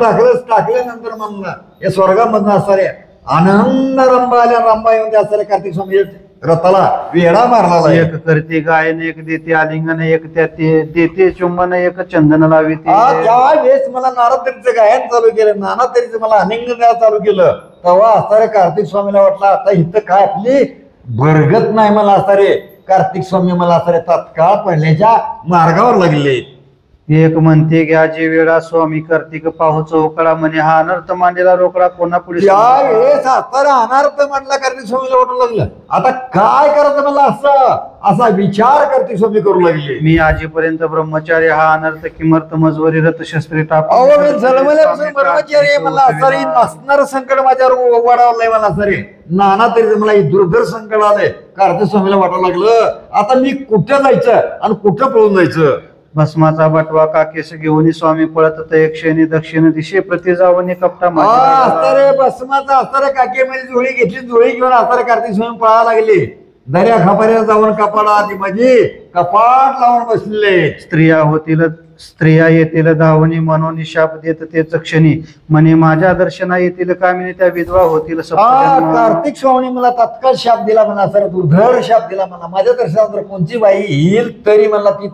टाकल्यानंतर म्हणला या स्वर्गामधनं असं रे आनंद रंबा आल्या रंबा येऊन त्या असं कार्तिक स्वामी रथाला वेढा मारला. एक करते गायन एक देते आलिंगन एक त्या देते चुंबन एक चंदन लावी. त्यावेळेस मला नानातरीचं गायन चालू केलं नानातरीचं मला आलिंगन द्यायला चालू केलं तेव्हा असणारे कार्तिक स्वामीला वाटलं आता इथं काय आपली भरगत नाही. मला असणारे कार्तिक स्वामी मला असणारे तात्काळ पडण्याच्या मार्गावर लागले. एक म्हणते घ्या जे वेळा स्वामी कार्तिक पाहू चौकडा म्हणे हा अनर्थ मांडलेला रोकडा कोणा पुढे. त्यावेळेस आता अनर्थ म्हटला कार्तिक स्वामीला वाटू लागलं आता काय करायचं मला असा विचार कार्तिक स्वामी करू लागले. मी आजीपर्यंत ब्रह्मचारी हा अनर्थ किमर्थ मजवरी रथ शस्त्री जन्मल्यापासून ब्रह्मचारी मला असं नसणार संकट माझ्यावर वाढवलंय. मला सरे नाना तरी मला दुर्धर संकट आलंय. कार्तिक स्वामीला वाटायला लागलं आता मी कुठं जायचं आणि कुठं पळून जायचं. भस्माचा बटवा काकेस घेऊन स्वामी पळत ते क्षणी दक्षिण दिशे प्रति जावने कपटा. भस्माचा अस्तर काकेमध्ये जुळी घेतली जुळी घेऊन अस्तर कार्तिक स्वामी पळायला लागले. दर्या खापाऱ्या जाऊन कपाडा आधी माझी कपाट लावून बसले. स्त्रिया येतील धावणी म्हणून शाप देत तेच क्षणी म्हणे माझ्या दर्शना येतील कामिनी त्या विधवा होतील. कार्तिक स्वामी मला तात्काळ शाप दिला म्हणा सर दुर्धर शाप दिला म्हणा माझ्या दर्शनात कोणती बाई येईल तरी मला ती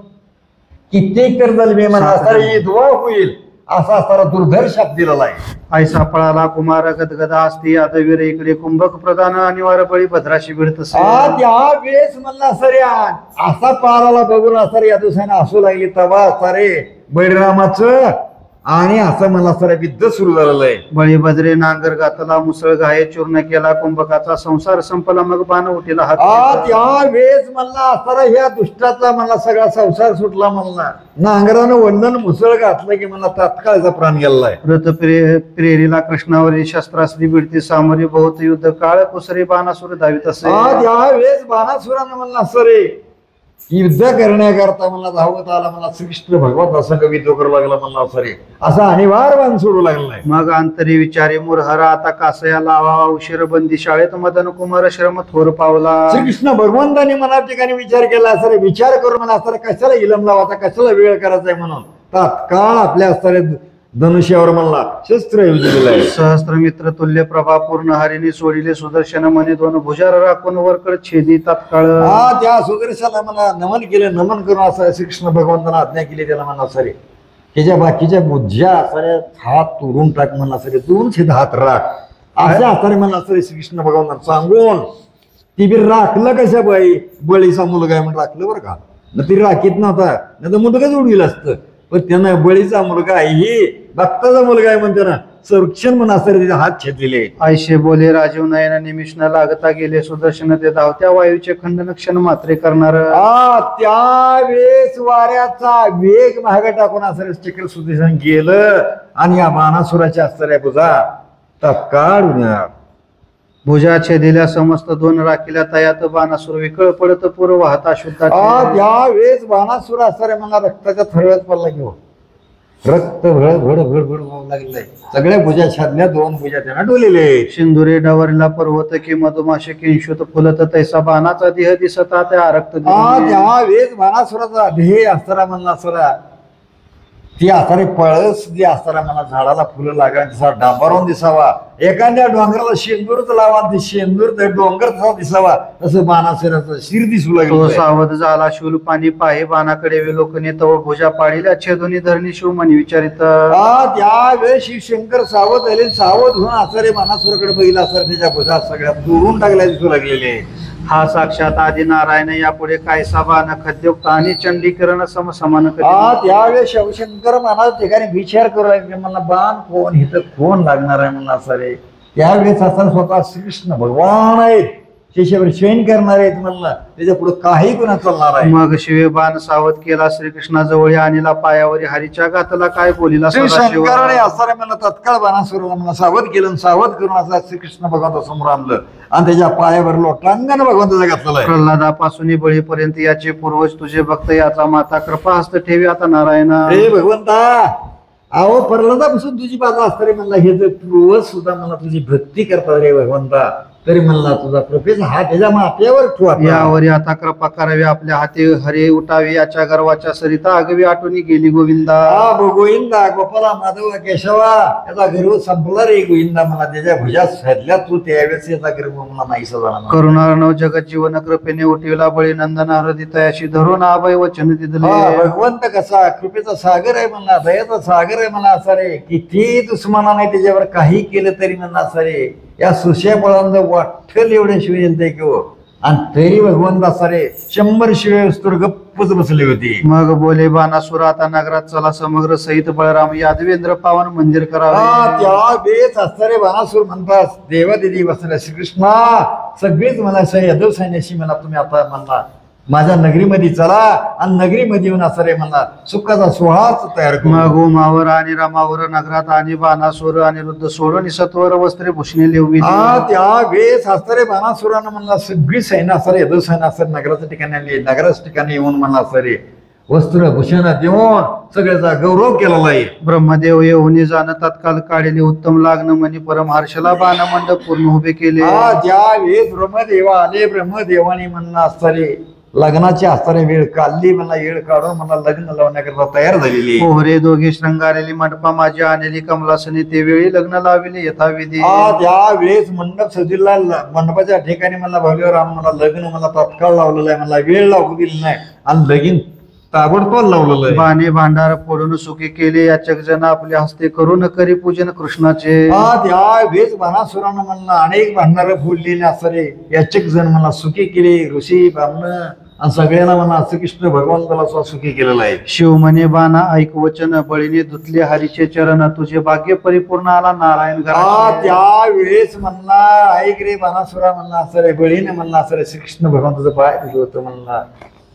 कित्येक तर जन्मे म्हणा असं विधवा होईल असा असताना दुर्धर शाप दिलेला आहे. ऐसा पळाला कुमार गदगदा असती यादवीर इकडे कुंभक प्रधान अनिवार्य बळी भद्राशी भिडत. त्यावेळेस म्हणला सर असा पाराला बघून असं या दिवसाने असू लागली तेव्हा सारे बळीरामाचं आणि असं मला सर युद्ध सुरू झालेलं आहे. बळी भद्रे नांगर घातला मुसळ घाये चूर्ण केला कुंभकाचा संसार संपला मग बाण उठेला हात. त्यावेळेस म्हणला असताना ह्या दुष्टाचा मला सगळा संसार सुटला. म्हणला नांगरानं वंदन मुसळ घातलं की मला तात्काळचा प्राण गेलाय. रथ प्रेरीला कृष्णावरील शस्त्रास्त्री भिडती सामोरी बहुत युद्ध काळ कुसरी बाणासुर धावित असे. त्यावेळेस बाणासुरानं म्हणला सरे युद्ध करण्याकरता मला धावत आला. मला श्रीकृष्ण भगवान असं युद्ध करू लागला. म्हणला सरे असा अनिवार्य बाण सोडू लागलाय. मग अंतरी विचारी मुरहरा आता कासया लावा उशीर बंदी शाळेत मदन कुमार श्रम थोर पावला. श्रीकृष्ण भगवंतांनी मना ठिकाणी विचार केला सर विचार करून मला असताना कशाला इलम लावायचा कशाला वेळ करायचा म्हणून तात्काळ आपल्या असणारे धनुष्यावर म्हणला शस्त्र दिलेलं. सहस्त्र मित्र तुल्य प्रभा पूर्ण हरिणी सोडिले सुदर्शन म्हणे दोन भुजार राखून वरकड छेदी तात्काळ. त्या सुदर्शनाला मला नमन केलं नमन करून असं श्रीकृष्ण भगवंतांना आज्ञा केली त्याला म्हणा सरे त्याच्या बाकीच्या बुद्ध्या असणाऱ्या हात तोडून टाक म्हणला सरे 2 छेद हात राख अशा हाताने म्हणला सरे श्रीकृष्ण भगवंतांना सांगून ती बी राखलं कशा बाई बळीचा मुलगा आहे म्हणून राखलं बरं का. ती राखीत नव्हता नाही तर मुलगाच उडविलं असतं पण त्यांना बळीचा मुलगा आहे ही भक्ताचा मुलगा आहे म्हणते ना संरक्षण म्हणून असं तिचे हात छेदलेले. आयशे बोले राजीव नयना निमिषण लागता गेले सुदर्शन ते धावत्या वायूचे खंडन क्षण मात्रे करणार. त्यावेळेस वाऱ्याचा वेग महाग टाकून असं चक्र सुदर्शन गेलं आणि या बाणासुराच्या असणाऱ्या भुजा तात्काळ भुजा छेदिल्या समस्त 2 राखील्या तयात बाणासुर विकळ पडत पूर्व वाहता शुद्धा. त्यावेळेस बाणासुर असणाऱ्या मला रक्ताच्या थरव्यात पडला किंवा रक्त भळ भड भड भड व्हावं लागलंय. सगळ्या भुजा छादल्या 2 भुजा त्यांना डोलेले. सिंदुरे डवरला पर्वत की मधुमाशे किंशुत फुलत तैसा बाणाचा देह दिसता त्या रक्त. त्यावेळेस बाणासुराचा ध्येय असताना म्हणला असरा ती असारी पळस जी असताना मला झाडाला फुलं लागावी तसा डांबरून दिसावा, एखाद्या डोंगराला शेंदूरच लावा ती शेंदूर त्या डोंगर तसा दिसावा, तसं बाणासुराचं शिर दिसू तो लागलं. सावध झाला शूल पाणी पाहे बाणाकडे विलोकने तव भुजा पाळीला छेदोनी धरणी शिव म्हणी विचारित. त्यावेळेस शिवशंकर सावध झाले, सावध होऊन असारे बाणासुराकडे बघितला असर त्याच्या भुजा सगळ्या दुरून टाकल्या दिसू लागलेले. हा साक्षात आदी नारायण यापुढे काय सभा न खद्योक्त आणि चंडीकरण समान त्यावेळेस शिवशंकर मला ठिकाणी विचार करू लागले, मला बाण कोण इथं कोण लागणार आहे म्हणून असारे. त्यावेळेस असा स्वतः श्रीकृष्ण भगवान आहेत, शिष्यावर शयन करणार आहेत म्हणलं, त्याच्या पुढे काही गुन्हा चालणार आहे. मग शिवे बाण सावध केला श्रीकृष्णाजवळ आणला पायावरी हरीच्या गातला काय बोलिला शंकराने असणारे मला तत्काळ बाणासुराला मला सावध केलं, सावध करून असा श्रीकृष्ण भगवंता समोर आणलं आणि त्याच्या पायावर लोटांगण भगवंताचा घातलेला आहे. प्रल्हादापासून बळीपर्यंत याचे पूर्वज तुझे भक्त याचा माता कृपा हस्त ठेवी आता नारायण. हे भगवंता, अहो प्रल्हादापासून तुझी बाजू असणारे म्हणला हे जर पूर्वज सुद्धा मला तुझी भक्ती करतात रे भगवंता, तरी म्हणला तुझा कृपेचा हात त्याच्या माथ्यावर ठेवा. यावरी आता कृपा करावी, आपल्या हाती हरे उठावी, याच्या गर्वाच्या सरिता आगवी आठवणी गेली गोविंदा. गोविंदा गोपाला माधव केशवा, याचा गर्व संपला रे गोविंदा, मला त्याच्या भुजात सदल्या तू त्यावेळेस याचा गर्व मला नाही सजला. करुणार्णव जगत जीवन कृपेने उठविला बळी नंदन हृदय तयाशी धरून अभय वचन दिदले. भगवंत कसा कृपेचा सागर आहे म्हणला, दयाचा सागर आहे म्हणला असा रे, किती दुश्मना नाही त्याच्यावर काही केलं तरी म्हणला असा रे, या सुशेपळांचं वाठल एवढे शिवे येते किंवा, आणि तरी भगवंत असा रे 100 शिवे वस्तूर गप्पच बसली होती. मग बोले बाणासुर आता नगरात चला समग्र सहित बळराम यादवेंद्र पावन मंदिर करावे. त्या बेस असणारे बाणासूर म्हणतात देवा दिदी बसल्या श्रीकृष्णा, सगळीच मला यादव सैन्याशी मला तुम्ही आता म्हणला माझ्या नगरीमध्ये चला आणि नगरीमध्ये येऊन असणारे म्हणला सुखाचा सोहळाच तयार करू. मग उमावर आणि रमावर नगरात आणि बाणासुर अनिरुद्ध सोडून सत्वर वस्त्रे भूषणे लिहवी. त्या वेळेस असणारे बाणासुरानं म्हणला सगळी सैन्य असणारे यादव सैन्य असणारे नगराच्या ठिकाणी आणली, नगराच्या ठिकाणी येऊन म्हणला असणारे वस्त्र भूषण देऊन सगळ्याचा गौरव केलेला आहे. ब्रह्मदेव येऊन जाणं तत्काल काढले उत्तम लागणं म्हणे परमहर्षला बाण मंडप पूर्ण उभे केले. ज्या वेळेस ब्रह्मदेवा आले, ब्रह्मदेवाने म्हणला असणारे लग्नाची असणारी वेळ काढली, मला वेळ काढून मला लग्न लावण्याकरता तयार झालेली. पोहरे दोघे श्रंगारेली मंडपा माझी आणली कमलासने ते वेळी लग्न लाविले यथाविधी. त्या वेळेस मंडप सजिला मंडपाच्या ठिकाणी मला भव्य राम मला लग्न मला तत्काळ लावलेलं आहे, मला वेळ लागू दिली नाही आणि लगीन ताबडतोब लावलेलं आहे. बाणे भांडार फोडून सुखी केले याचक जन आपल्या हस्ते करून करी पूजन कृष्णाचे. त्या वेळेस बाणासुरानं म्हणला अनेक भांडार फोडलेले असणारे याचक जण मला सुखी केले, ऋषी ब्राह्मण आणि सगळ्यांना म्हणा श्रीकृष्ण भगवंताला सुखी केलेला आहे. शिव म्हणे बाणा ऐक वचन बळीने धुतले हरीचे चरण तुझे भाग्य परिपूर्ण आला नारायण घरात. त्या वेळेस म्हणला ऐक रे बाणासुरा म्हणला असं बळीने म्हणला असं श्रीकृष्ण भगवंताचं पाय दिलं होतं म्हणला,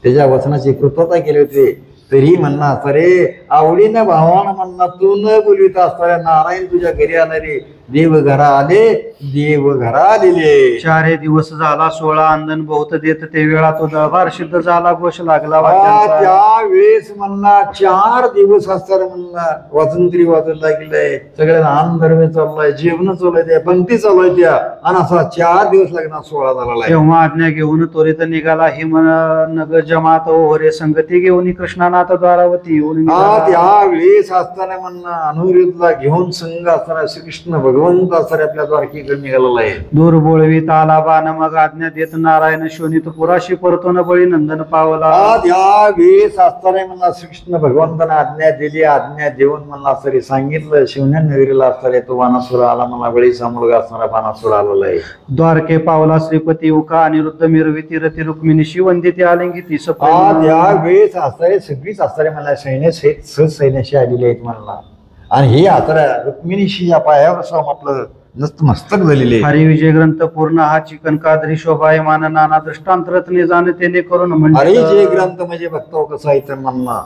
त्याच्या वचनाची कृतज्ञता केली होती. तरी म्हणला असरे आवडीनं भावानं म्हणला तू न बोलविता असणाऱ्या नारायण तुझ्या घरी आला रे, देव घरा आले देव घरा आलेले. 4 दिवस झाला 16 अंदन बहुत देत ते वेळा तो दरबार सिद्ध झाला गोष लागला. त्या वेळेस म्हणला 4 दिवस असताना म्हणला वाचन तरी वाचून लागलंय, सगळ्यांना आनंद चाललाय, जेवण चालू आहे, त्या पंक्ती चालू आहे त्या, आणि असा 4 दिवस लग्नात 16 झाला आहे. तेव्हा आज्ञा घेऊन त्वरित निघाला ही नग जमात ओरे संगती घेऊन कृष्णानाथ द्वारावती येऊन. त्या वेळेस असताना म्हणला अनुरुद्धला घेऊन संघ असताना श्रीकृष्ण भगवंत असणारे आपल्या द्वारकीकडे निघालेला आहे. दूर बोळवीत आला बाण मग आज्ञा देत नारायण शोनित पुराशी परतोन बळी नंदन पावला. त्या वेळेस असताना म्हणला श्रीकृष्ण भगवंताने आज्ञा दिली, आज्ञा देऊन म्हणला असताना सांगितलं शिवण्या नगरीला असताना तो बाणासुर आला, मला बळीचा मुलगा असणारा बाणासुर आलेला आहे. द्वारके पावला श्रीपती उका अनिरुद्ध मिरविती रती रुक्मिणीशी वंदिती आलिंगी ती त्या वेळेस असणारे सगळीच असणारे मला सैन्य सहज सैन्याशी आलेले आहेत म्हणला, आणि हे आता रुक्मिणीशी या पायावर आपलं नतमस्तक झालेले. हरी विजय ग्रंथ पूर्ण हा चिकनकादरी शोभायमान नाना दृष्टांत रत्ने जाणतेने करून हरी विजय ग्रंथ म्हणजे बघतो कसं आहे तर म्हणला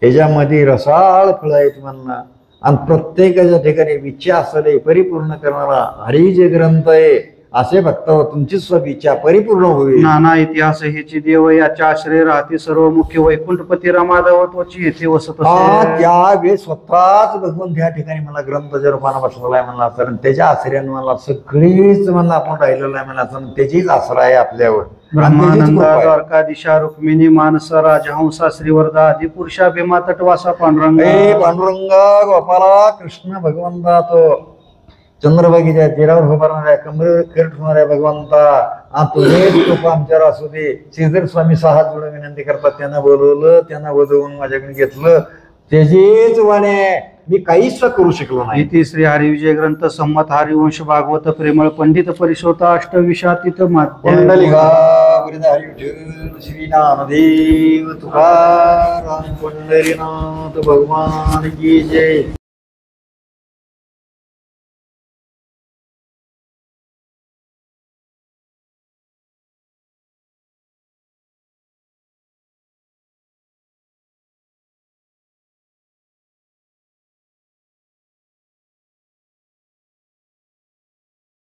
ह्याच्यामध्ये रसाळ फळ आहेत म्हणला, आणि प्रत्येकाच्या ठिकाणी विचार असले परिपूर्ण करणारा हरी विजय ग्रंथ आहे. असे फक्त तुमची स्वइच्छा परिपूर्ण होईल. नाना इतिहास हेची देव याच्या आश्रय राहते सर्व मुख्य वैकुंठपती रमाधव त्वची येथे वसत असे. त्यावेळेस स्वतःच भगवंत त्या ठिकाणी मला ग्रंथाच्या रूपानं बसलेला आहे म्हणला तर त्याच्या आश्रयानं मला सगळीच म्हणला आपण राहिलेलं आहे म्हणला तर त्याचीच आश्रय आहे आपल्यावर. ब्रह्मानंदा द्वारकाधीशा रुक्मिणी मानस राजहंसा श्रीवर्धा आदिपुरुषा भीमा तटवासा पांडुरंगा. हे पांडुरंगा गोपाला कृष्ण भगवंता तो चंद्रभागीच्या तीरावर उभारणाऱ्या कमरेवर किरीट होणाऱ्या भगवंता तुझेच कृपा आमच्यावर असू दे. श्रीधर स्वामी 6 हात जोडून विनंती करतात. त्यांना बोलवलं त्यांना बोलवून माझ्याकडे घेतलं त्याचीच वाणे मी काहीच करू शकलो नाही. इति श्री हरिविजय ग्रंथ संमत हरिवंश भागवत प्रेमळ पंडित परिशोता अष्टविशातीत कुंडलिका हरी विठ्ठल श्री नामदेव तुकाराम पंढरीनाथ भगवान की जय.